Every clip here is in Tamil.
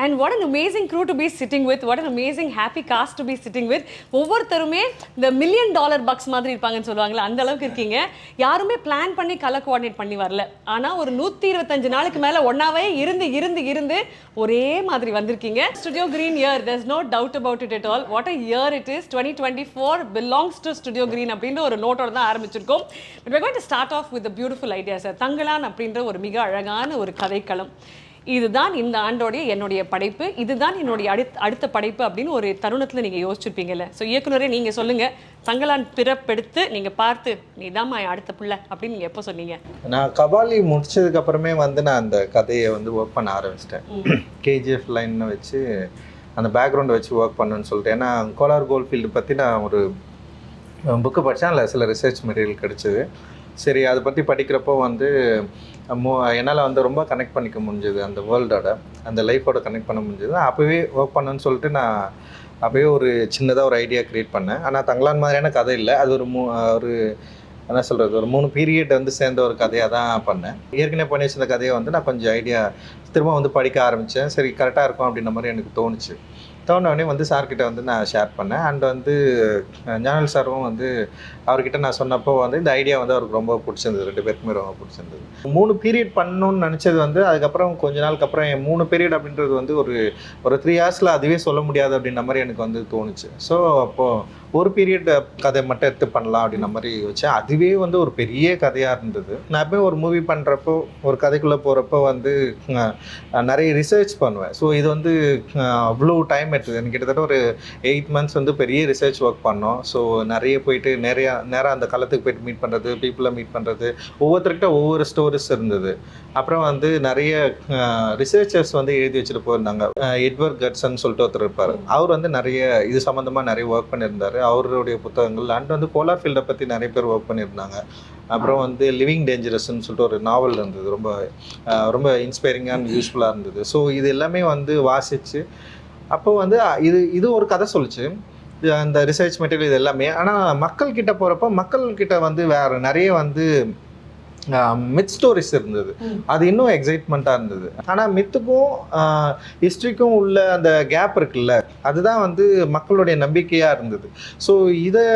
And what an amazing crew to be sitting with. What an amazing happy cast to be sitting with. ஒவ்வொருத்தருமே இந்த $1 million bucks மாதிரி இருப்பாங்கன்னு சொல்லுவாங்கல்ல, அந்த அளவுக்கு இருக்கீங்க. யாருமே பிளான் பண்ணி கலர் கோஆர்டினேட் பண்ணி வரல. ஆனா ஒரு 125 நாளுக்கு மேல ஒன்னாவே இருந்து ஒரே மாதிரி வந்திருக்கீங்க. Studio Green year, there's no doubt about it at all. What a year it is. 2024 belongs to Studio Green அப்படின்ற ஒரு நோட்டோட தான் ஆரம்பிச்சிருக்கோம். But we're going to start off with a beautiful idea, sir. Thangalaan அப்படின்ற ஒரு மிக அழகான ஒரு கதைக்களம். இதுதான் இந்த ஆண்டோடைய என்னுடைய படைப்பு, இதுதான் என்னுடைய அடுத்த படைப்பு அப்படின்னு ஒரு தருணத்தில் நீங்கள் யோசிச்சிருப்பீங்கல்ல. ஸோ இயக்குனரே நீங்கள் சொல்லுங்கள், தங்கலான் பிறப்பெடுத்து நீங்கள் பார்த்து நீதாம்மா அடுத்த பிள்ளை அப்படின்னு நீங்கள் எப்போ சொன்னீங்க? நான் கபாலி முடிச்சதுக்கப்புறமே நான் அந்த கதையை ஒர்க் பண்ண ஆரம்பிச்சிட்டேன். கேஜிஎஃப் லைன்னு வச்சு அந்த பேக்ரவுண்டை வச்சு ஒர்க் பண்ணுன்னு சொல்லிட்டு. ஏன்னா கோலார் கோல்ஃபீல்டு பற்றி நான் ஒரு புக்கு படித்தேன், அதில் சில ரிசர்ச் மெட்டீரியல் கிடச்சிது. சரி, அதை பற்றி படிக்கிறப்போ என்னால் ரொம்ப கனெக்ட் பண்ணிக்க முடிஞ்சது, அந்த வேர்ல்டோட அந்த லைஃபோட கனெக்ட் பண்ண முடிஞ்சது. அப்போவே ஒர்க் பண்ணணுன்னு சொல்லிட்டு நான் அப்போவே ஒரு சின்னதாக ஒரு ஐடியா க்ரியேட் பண்ணேன். ஆனால் தங்கலான் மாதிரியான கதை இல்லை, அது ஒரு என்ன சொல்கிறது, ஒரு 3 பீரியட் சேர்ந்த ஒரு கதையாக தான் பண்ணேன். ஏற்கனவே பண்ணி வச்சிருந்த கதையை நான் கொஞ்சம் ஐடியா திரும்ப படிக்க ஆரம்பித்தேன். சரி, கரெக்டாக இருக்கும் அப்படின்ற மாதிரி எனக்கு தோணுச்சு. தோணுனே சார்கிட்ட நான் ஷேர் பண்ணேன். அண்ட் ஞானல் சாரும் அவர்கிட்ட நான் சொன்னப்போ இந்த ஐடியா அவருக்கு ரொம்ப பிடிச்சிருந்தது, 2 பேருக்குமே ரொம்ப பிடிச்சிருந்தது. 3 பீரியட் பண்ணணும்னு நினச்சது அதுக்கப்புறம் கொஞ்ச நாளுக்கு அப்புறம் 3 பீரியட் அப்படின்றது ஒரு 3 ஹார்ஸில் அதுவே சொல்ல முடியாது அப்படின்ற மாதிரி எனக்கு தோணுச்சு. ஸோ அப்போது ஒரு பீரியட் கதை மட்டும் எடுத்து பண்ணலாம் அப்படின்ற மாதிரி வச்சேன். அதுவே ஒரு பெரிய கதையாக இருந்தது. நான் எப்பவுமே ஒரு மூவி பண்ணுறப்போ, ஒரு கதைக்குள்ளே போகிறப்போ நிறைய ரிசர்ச் பண்ணுவேன். ஸோ இது அவ்வளோ டைம் எடுத்தது. எனக்கு கிட்டத்தட்ட ஒரு 8 months பெரிய ரிசர்ச் ஒர்க் பண்ணோம். ஸோ நிறைய போயிட்டு நேராக அந்த களத்துக்கு போயிட்டு மீட் பண்ணுறது, பீப்புளை மீட் பண்ணுறது, ஒவ்வொருத்தர்கிட்ட ஒவ்வொரு ஸ்டோரிஸ் இருந்தது. அப்புறம் நிறைய ரிசர்ச்சர்ஸ் எழுதி வச்சுட்டு போயிருந்தாங்க. எட்வர்ட் கட்சன் சொல்லிட்டு ஒருத்தர் இருப்பார். அவர் நிறைய இது சம்மந்தமாக நிறைய ஒர்க் பண்ணியிருந்தார். அவருடைய புத்தகங்கள் அண்ட் கோலார் ஃபீல்டை பற்றி நிறைய பேர் ஒர்க் பண்ணியிருந்தாங்க. அப்புறம் லிவிங் டேஞ்சரஸ்ன்னு சொல்லிட்டு ஒரு நாவல் இருந்தது, ரொம்ப ரொம்ப இன்ஸ்பைரிங்காக அண்ட் யூஸ்ஃபுல்லாக இருந்தது. ஸோ இது எல்லாமே வாசித்து அப்போது இது ஒரு கதை சொல்லிச்சு, அந்த ரிசர்ச் மெட்டீரியல் இது எல்லாமே. ஆனால் மக்கள்கிட்ட போகிறப்போ மக்கள்கிட்ட வேறு நிறைய மித் ஸ்டோரிஸ் இருந்தது. அது இன்னும் எக்ஸைட்மெண்ட்டாக இருந்தது. ஆனால் மித்துக்கும் ஹிஸ்ட்ரிக்கும் உள்ள அந்த கேப் இருக்குல்ல, அதுதான் மக்களுடைய நம்பிக்கையாக இருந்தது. ஸோ இதை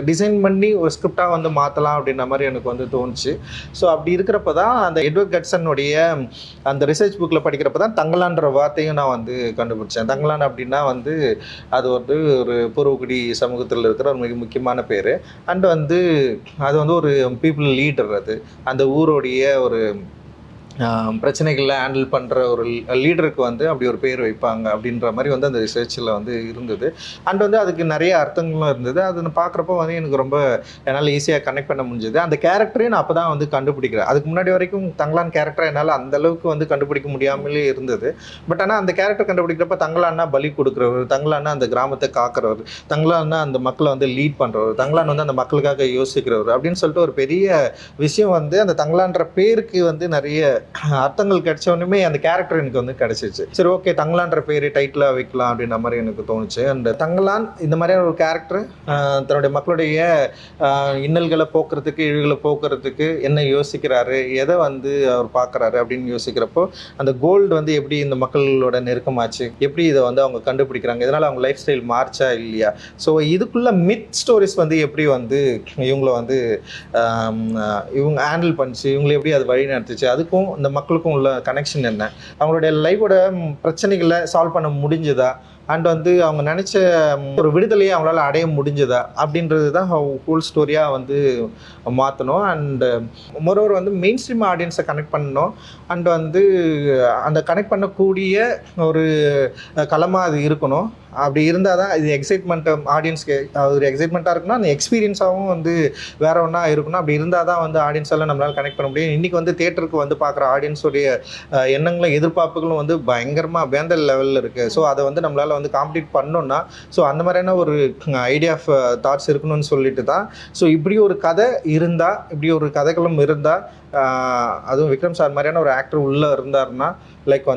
டிசைன் பண்ணி ஒரு ஸ்கிரிப்டாக மாற்றலாம் அப்படின்ற மாதிரி எனக்கு தோணுச்சு. ஸோ அப்படி இருக்கிறப்ப தான் அந்த எட்வர்ட் கட்சனுடைய அந்த ரிசர்ச் புக்கில் படிக்கிறப்ப தான் தங்கலான்ற வார்த்தையும் நான் கண்டுபிடிச்சேன். தங்கலான் அப்படின்னா அது ஒரு பூர்வகுடி சமூகத்தில் இருக்கிற ஒரு மிக முக்கியமான பேர். அண்ட் அது ஒரு பீப்புள் லீடர். அது அந்த ஊருடைய ஒரு பிரச்சனைகளை ஹேண்டில் பண்ணுற ஒரு லீடருக்கு அப்படி ஒரு பேர் வைப்பாங்க அப்படின்ற மாதிரி அந்த ரிசர்ச்சில் இருந்தது. அண்ட் அதுக்கு நிறைய அர்த்தங்களும் இருந்தது. அது பார்க்குறப்போ எனக்கு ரொம்ப என்னால் ஈஸியாக கனெக்ட் பண்ண முடிஞ்சது. அந்த கேரக்டரையும் நான் அப்போ தான் கண்டுபிடிக்கிறேன். அதுக்கு முன்னாடி வரைக்கும் தங்கலான் கேரக்டரை என்னால் அந்தளவுக்கு கண்டுபிடிக்க முடியாமலே இருந்தது. பட் ஆனால் அந்த கேரக்டர் கண்டுபிடிக்கிறப்ப தங்கலான்னா பலி கொடுக்குறவர், தங்கலான்னா அந்த கிராமத்தை காக்கிறவர், தங்கலான்னா அந்த மக்களை லீட் பண்ணுறவர், தங்கலான் அந்த மக்களுக்காக யோசிக்கிறவர் அப்படின்னு சொல்லிட்டு ஒரு பெரிய விஷயம் அந்த தங்கலான்ற பேருக்கு நிறைய அர்த்தங்கள் கிடைச்சவனுமே அந்த கேரக்டர் எனக்கு கிடைச்சிச்சு. சரி, ஓகே, தங்கலான்ற பேர் டைட்டிலாக வைக்கலாம் அப்படின்ற மாதிரி எனக்கு தோணுச்சு. அண்ட் தங்கலான் இந்த மாதிரியான ஒரு கேரக்டர் தன்னுடைய மக்களுடைய இன்னல்களை போக்குறதுக்கு, இழிவுகளை போக்குறதுக்கு என்ன யோசிக்கிறாரு, எதை அவர் பார்க்குறாரு அப்படின்னு யோசிக்கிறப்போ அந்த கோல்டு எப்படி இந்த மக்களோட நெருக்கமாச்சு, எப்படி இதை அவங்க கண்டுபிடிக்கிறாங்க, இதனால் அவங்க லைஃப் ஸ்டைல் மார்ச்சா இல்லையா. ஸோ இதுக்குள்ள மித் ஸ்டோரிஸ் எப்படி இவங்களை இவங்க ஹேண்டில் பண்ணிச்சு, இவங்களை எப்படி அது வழி நடத்துச்சு, அதுக்கும் இந்த மக்களுக்கும் உள்ள கனெக்ஷன் என்ன, அவங்களுடைய லைஃபோட பிரச்சனைகளை சால்வ் பண்ண முடிஞ்சதா, அண்ட் அவங்க நினச்ச ஒரு விடுதலையை அவங்களால அடைய முடிஞ்சதா அப்படின்றது தான் ஹோல் ஸ்டோரியாக மாற்றணும். அண்டு மொரோவர் மெயின் ஸ்ட்ரீம் ஆடியன்ஸை கனெக்ட் பண்ணணும். அண்ட் அந்த கனெக்ட் பண்ணக்கூடிய ஒரு களமாக அது இருக்கணும். அப்படி இருந்தால் தான் இது எக்ஸைட்மெண்ட் ஆடியன்ஸ்க்கு ஒரு எக்ஸைட்மெண்ட்டாக இருக்குன்னா அந்த எக்ஸ்பீரியன்ஸாகவும் வேற ஒன்றா இருக்கணும். அப்படி இருந்தால் தான் ஆடியன்ஸெல்லாம் நம்மளால் கனெக்ட் பண்ண முடியும். இன்றைக்கி தேட்டருக்கு பார்க்குற ஆடியன்ஸோடைய எண்ணங்களும் எதிர்பார்ப்புகளும் பயங்கரமாக வேந்த லெவலில் இருக்குது. ஸோ அதை நம்மளால் காம்ப்ளீட் பண்ணோன்னா, ஸோ அந்த மாதிரியான ஒரு ஐடியா ஆஃப் தாட்ஸ் இருக்கணும்னு சொல்லிட்டு தான். ஸோ இப்படி ஒரு கதை இருந்தால், இப்படி ஒரு கதைகளும் இருந்தால், அதுவும் விக்ரம் சார் மாதிரியான ஒரு ஆக்டர் உள்ளே இருந்தாருன்னா லைக்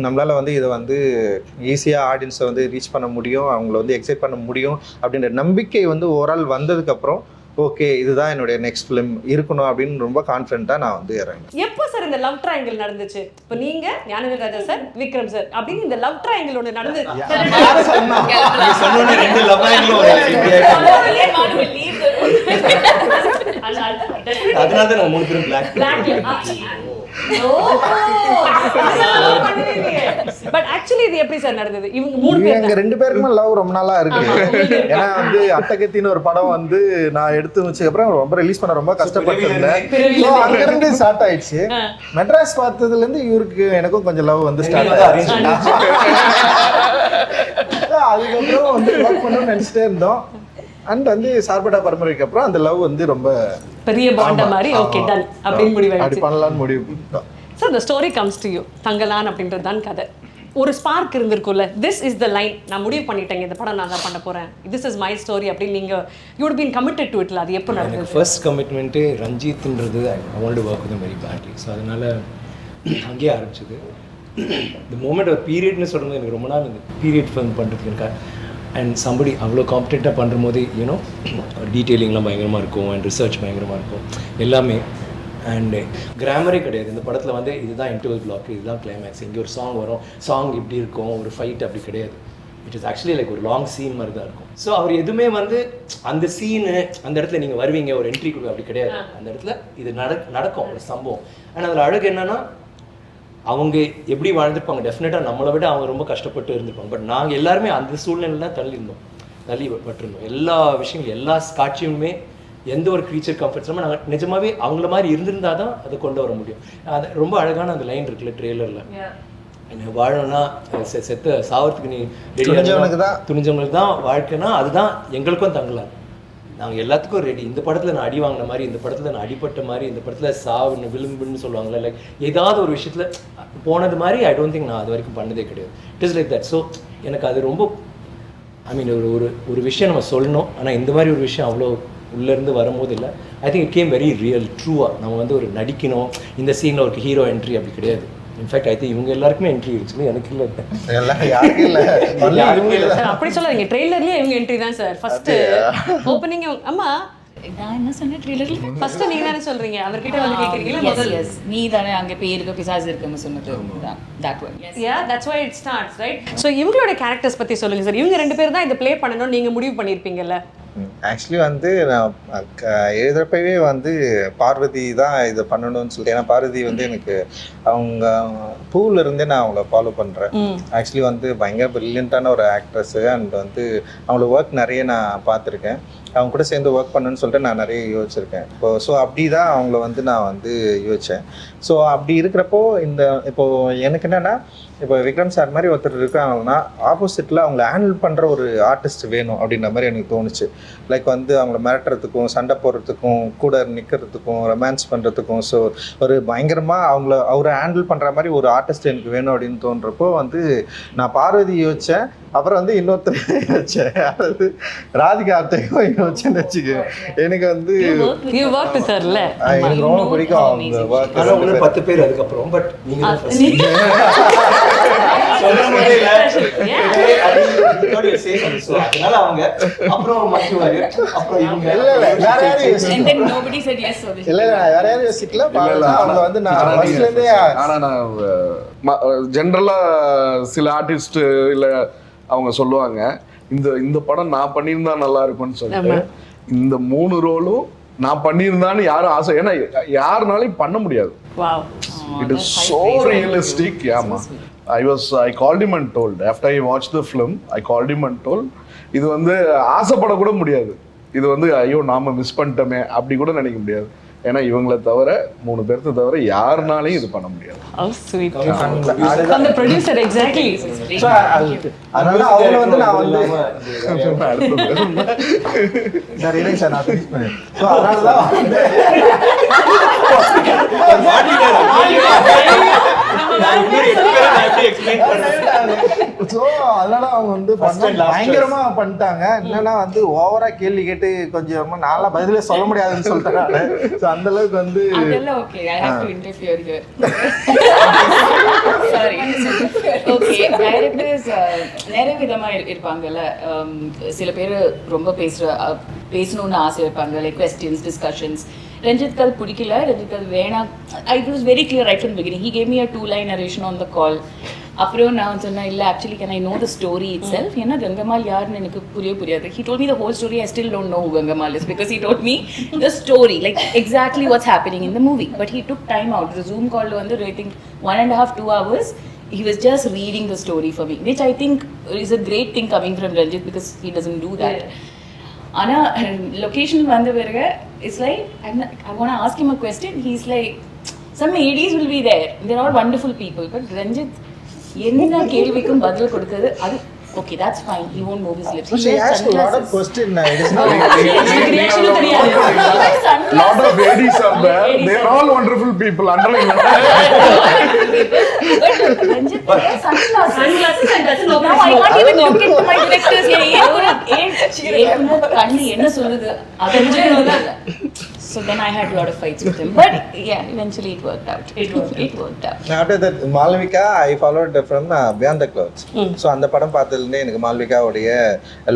நம்மளால் இதை ஈஸியாக ஆடியன்ஸை ரீச் பண்ண முடியும், அவங்கள எக்ஸைட் பண்ண முடியும் அப்படின்ற நம்பிக்கை ஓவரால் வந்ததுக்கப்புறம் ஓகே இதுதான் என்னுடைய நெக்ஸ்ட் ஃபிலிம் இருக்கணும் அப்படின்னு ரொம்ப கான்ஃபிடென்ட்டாக நான் வந்து இறங்கினேன். எப்போ சார் இந்த லவ் ட்ரையாங்கிள் நடந்துச்சு? இப்போ நீங்க ஞானவேல் ராஜா சார், விக்ரம் சார் அப்படின்னு இந்த லவ் ட்ரையாங்கிள் ஒன்று நடந்து அதனால தான் நான் 3 பேரும் பிளாக். பட் ஆக்சுவலி இது எப்படி சார் நடந்தது? இவங்க 3 பேர் எங்க 2 பேருக்குமே லவ் ரொம்ப நாளா இருக்கு. ஏன்னா வந்து அட்டகத்தின்னு ஒரு படம் வந்து நான் எடுத்து வச்சதுக்கு அப்புறம் ரொம்ப ரிலீஸ் பண்ண ரொம்ப கஷ்டப்பட்டிருந்தேன். ஸோ அங்கிருந்து ஸ்டார்ட் ஆயிடுச்சு. மெட்ராஸ் பார்த்ததுல இருந்து இவருக்கு எனக்கும் கொஞ்சம் லவ் வந்து ஸ்டார்ட் ஆயிடுச்சு. அதுக்கப்புறம் வந்து ஒர்க் பண்ணணும்னு நினைச்சிட்டே இருந்தோம். அண்ட் வந்து சார்பட்டா பரம்பரைக்கு அப்புறம் அந்த லவ் வந்து ரொம்ப பெரிய பாண்ட மாதிரி ஓகே டன் அப்படின்னு முடிவாயிடுச்சு. அப்படி பண்ணலாம்னு முடிவு பண்ணிட்டோம். So the story comes to you. Thangalaan அப்படின்றது தான் கதை. ஒரு ஸ்பார்க் இருந்திருக்கும்ல, திஸ் இஸ் த லைன், நான் முடிவு பண்ணிட்டேங்க இந்த படம் நான் தான் பண்ண போறேன், திஸ் இஸ் மை ஸ்டோரி அப்படின்னு நீங்க you would been committed to it. அது எப்போ நடந்தது? எனக்கு ஃபர்ஸ்ட் கமிட்மெண்ட்டு ரஞ்சித்ன்றது I want to work with very badly. So அதனால் அங்கேயே ஆரம்பிச்சது. இந்த மூமெண்ட் ஒரு பீரியட்னு சொல்கிறது எனக்கு ரொம்ப நாள் இந்த பீரியட் ஃபிலிம் பண்ணுறதுக்கு எனக்கு அண்ட் சம்படி அவ்வளோ காம்படெண்ட்டாக பண்ணுற போது யூனோ டீட்டெயிலிங்லாம் பயங்கரமாக இருக்கும் அண்ட் ரிசர்ச் பயங்கரமாக இருக்கும் எல்லாமே. அண்டு கிராமரே கிடையாது இந்த படத்தில் வந்து இதுதான் இன்டர்வல் பிளாக், இதுதான் கிளைமேக்ஸ், இங்கே ஒரு சாங் வரும், சாங் இப்படி இருக்கும், ஒரு ஃபைட் அப்படி கிடையாது. இட் இஸ் ஆக்சுவலி லைக் ஒரு லாங் சீன் மாதிரி தான் இருக்கும். ஸோ அவர் எதுவுமே வந்து அந்த சீனு அந்த இடத்துல நீங்கள் வருவீங்க ஒரு என்ட்ரி கொடுங்க அப்படி கிடையாது. அந்த இடத்துல இது நடக்கும் ஒரு சம்பவம். ஆனால் அதில் அழகு என்னென்னா அவங்க எப்படி வாழ்ந்துருப்பாங்க, டெஃபினட்டாக நம்மளை விட அவங்க ரொம்ப கஷ்டப்பட்டு இருந்திருப்பாங்க. பட் நாங்கள் எல்லாருமே அந்த சூழ்நிலையில் தான் தள்ளிப்பட்டிருந்தோம். எல்லா விஷயங்களும் எல்லா காட்சியுமே எந்த ஒரு க்ரீச்சர் கம்ஃபர்ட்ஸ் நம்ம நாங்கள் நிஜமாகவே அவங்கள மாதிரி இருந்திருந்தால் தான் அதை கொண்டு வர முடியும். அது ரொம்ப அழகான அந்த லைன் இருக்குல்ல ட்ரெய்லரில், என்ன வாழணும்னா செத்த சாவறதுக்கு நீ துணிஞ்சவங்களுக்கு தான் வாழ்க்கைனா அதுதான் எங்களுக்கும் தங்கலாம். நாங்கள் எல்லாத்துக்கும் ரெடி. இந்த படத்தில் நான் அடி வாங்கின மாதிரி, இந்த படத்தில் நான் அடிப்பட்ட மாதிரி, இந்த படத்தில் சாவுன்னு விளிம்புன்னு சொல்லுவாங்கள்ல, லைக் ஏதாவது ஒரு விஷயத்தில் போனது மாதிரி ஐ டோன்ட் திங்க் நான் அது வரைக்கும் பண்ணதே கிடையாது. It is like that. So எனக்கு அது ரொம்ப ஐ மீன் ஒரு விஷயம் நம்ம சொல்லணும், ஆனால் இந்த மாதிரி ஒரு விஷயம் அவ்வளோ உள்ளேருந்து வரும்போது இல்லை. I think it came very real ட்ரூவாக. நம்ம வந்து ஒரு நடிக்கணும், இந்த சீனில் ஒரு ஹீரோ என்ட்ரி அப்படி கிடையாது. இன்ஃபேக்ட் ஐ திங்க் இவங்க எல்லாருக்குமே என்ட்ரி இருந்துச்சு, எனக்கு இல்லை. அப்படி சொல்லாதீங்க, ட்ரெய்லர்லயே இவங்க என்ட்ரி தான் சார். ஃபர்ஸ்ட் ஓப்பனிங் அம்மா நான் என்ன சொன்னேன் ட்ரெய்லர்ல? ஃபர்ஸ்ட் நீங்க தானே சொல்றீங்க, அவர்கிட்ட வந்து கேக்குறீங்களா முதல்ல? எஸ் நீ தானே அங்க பேய் இருக்க பிசாசு இருக்குன்னு சொன்னது தான். That one. Yeah that's why it starts right. So இவங்களோட கேரக்டர்ஸ் பத்தி சொல்லுங்க சார். இவங்க 2 பேர் தான் இதை ப்ளே பண்ணனும் நீங்க முடிவு பண்ணிருப்பீங்கல்ல? ஆக்சுவலி வந்து நான் எழுதுறப்பவே வந்து பார்வதி தான் இதை பண்ணணும்னு சொல்லிட்டு, ஏன்னா பார்வதி வந்து எனக்கு அவங்க பூவில் இருந்தே நான் அவங்கள ஃபாலோ பண்ணுறேன். ஆக்சுவலி வந்து பயங்கர ப்ரில்லியண்ட்டான ஒரு ஆக்ட்ரஸ்ஸு. அண்ட் வந்து அவங்கள ஒர்க் நிறைய நான் பார்த்துருக்கேன். அவங்க கூட சேர்ந்து ஒர்க் பண்ணணும்னு சொல்லிட்டு நான் நிறைய யோசிச்சிருக்கேன். ஸோ அப்படி தான் அவங்கள வந்து நான் வந்து யோசித்தேன். ஸோ அப்படி இருக்கிறப்போ இப்போது எனக்கு என்னென்னா, இப்போ விக்ரம் சார் மாதிரி ஒருத்தர் இருக்காங்கன்னா ஆப்போசிட்டில் அவங்கள ஹேண்டில் பண்ணுற ஒரு ஆர்டிஸ்ட் வேணும் அப்படின்ற மாதிரி எனக்கு தோணுச்சு. லைக் வந்து அவங்கள மிரட்டுறதுக்கும், சண்டை போடுறதுக்கும், கூட நிற்கிறதுக்கும், ரொமான்ஸ் பண்ணுறதுக்கும், ஸோ ஒரு பயங்கரமாக அவரை ஹேண்டில் பண்ணுற மாதிரி ஒரு ஆர்டிஸ்ட் எனக்கு வேணும் அப்படின்னு தோன்றப்போ வந்து நான் பார்வதி யோசித்தேன். அப்புறம் வந்து இன்னொருத்தர் யோசிச்சேன், அதாவது ராதிகா ஆப்தேக்கும் யோசிச்சேன்னு வச்சுக்கேன். எனக்கு வந்து எனக்கு ரொம்ப பிடிக்கும் அவங்க ஒர்க். 10 பேர் அதுக்கப்புறம் பட் நீங்கள் அதனால அவங்க அப்புறம் அப்புறம் இவங்க வேற யாரும் யோசிக்கல. அவங்க வந்து நான் ஃபர்ஸ்ட்லேருந்தே ஜென்ரலா சில ஆர்டிஸ்ட் இல்ல அவங்க சொல்லுவாங்க இந்த படம் நான் பண்ணியிருந்தா நல்லா இருக்கும்னு சொல்லிட்டு. இந்த 3 ரோலும் நான் பண்ணியிருந்தான்னு யாரும் ஆசை, ஏன்னா யாருனாலையும் பண்ண முடியாது. It is so realistic. ஆமா, I called him and told, after I watched the film, I called him and told, இது வந்து ஆசைப்பட கூட முடியாது. இது வந்து ஐயோ நாம மிஸ் பண்ணிட்டோமே அப்படி கூட நினைக்க முடியாது. ஏன்னா இவங்களை தவிர 3 பேர்த்த தவிர யாருனாலையும் இது பண்ண முடியாது. அந்த ப்ரொடியூசர் எக்ஸாக்ட்லி. அதனால அவங்க வந்து நான் வந்து சார் இல்லை சார் நான் ஃபினிஷ் பண்ணேன். ஸோ அதனால தான் ஸோ அதனால அவங்க வந்து பயங்கரமா பண்ணிட்டாங்க. என்னன்னா வந்து ஓவரா கேள்வி கேட்டு கொஞ்சம் நாளா பதிலே சொல்ல முடியாதுன்னு சொல்லிட்டாங்க. ஸோ அந்த அளவுக்கு வந்து அதெல்லாம் okay. I have to interfere here. Sorry. Okay, directors நிறைய விதமா இருப்பாங்கல்ல. சில பேர் ரொம்ப பேசணும்னு ஆசை இருப்பாங்க, லைக் கொஸ்டின்ஸ், டிஸ்கஷன்ஸ். ரஞ்சித் அது பிடிக்கல, ரஞ்சித் அது வேணாம். It was very clear right from beginning. He gave me a 2-line narration on the call. அப்புறம் நான் சொன்னேன், இல்லை actually can I know the story itself. ஏன்னா கங்கம்மாள் யாருன்னு எனக்கு புரியாது. He told me the whole story. I still don't know who Gangammal is because he told me the story, like exactly what's happening in the movie. But he took time out. Zoom காலில் வந்து I think 1.5-2 hours he was just reading the story for me, which I think is a great thing coming from Ranjit because he doesn't do that. Ana location vanda verga, it's like I want to ask him a question. He's like, some ADs will be there, they're all wonderful people, but Ranjit enna kelvikkum badal kodukadhu adu okay, that's fine. He won't move his lips. She asked a lot of questions. It is not lot of ladies are there. They are all wonderful people. Underline. But Ranjit sunglasses and doesn't know. Now I can't even look into my directors. Kanni enna solludu adanjeilla. So then I had a lot of fights with him. But yeah, eventually it worked out. It worked out. After that, Malvika, I followed from Beyond the Clouds. So அந்த படம் பார்த்ததுலேருந்தே எனக்கு மால்விகாவுடைய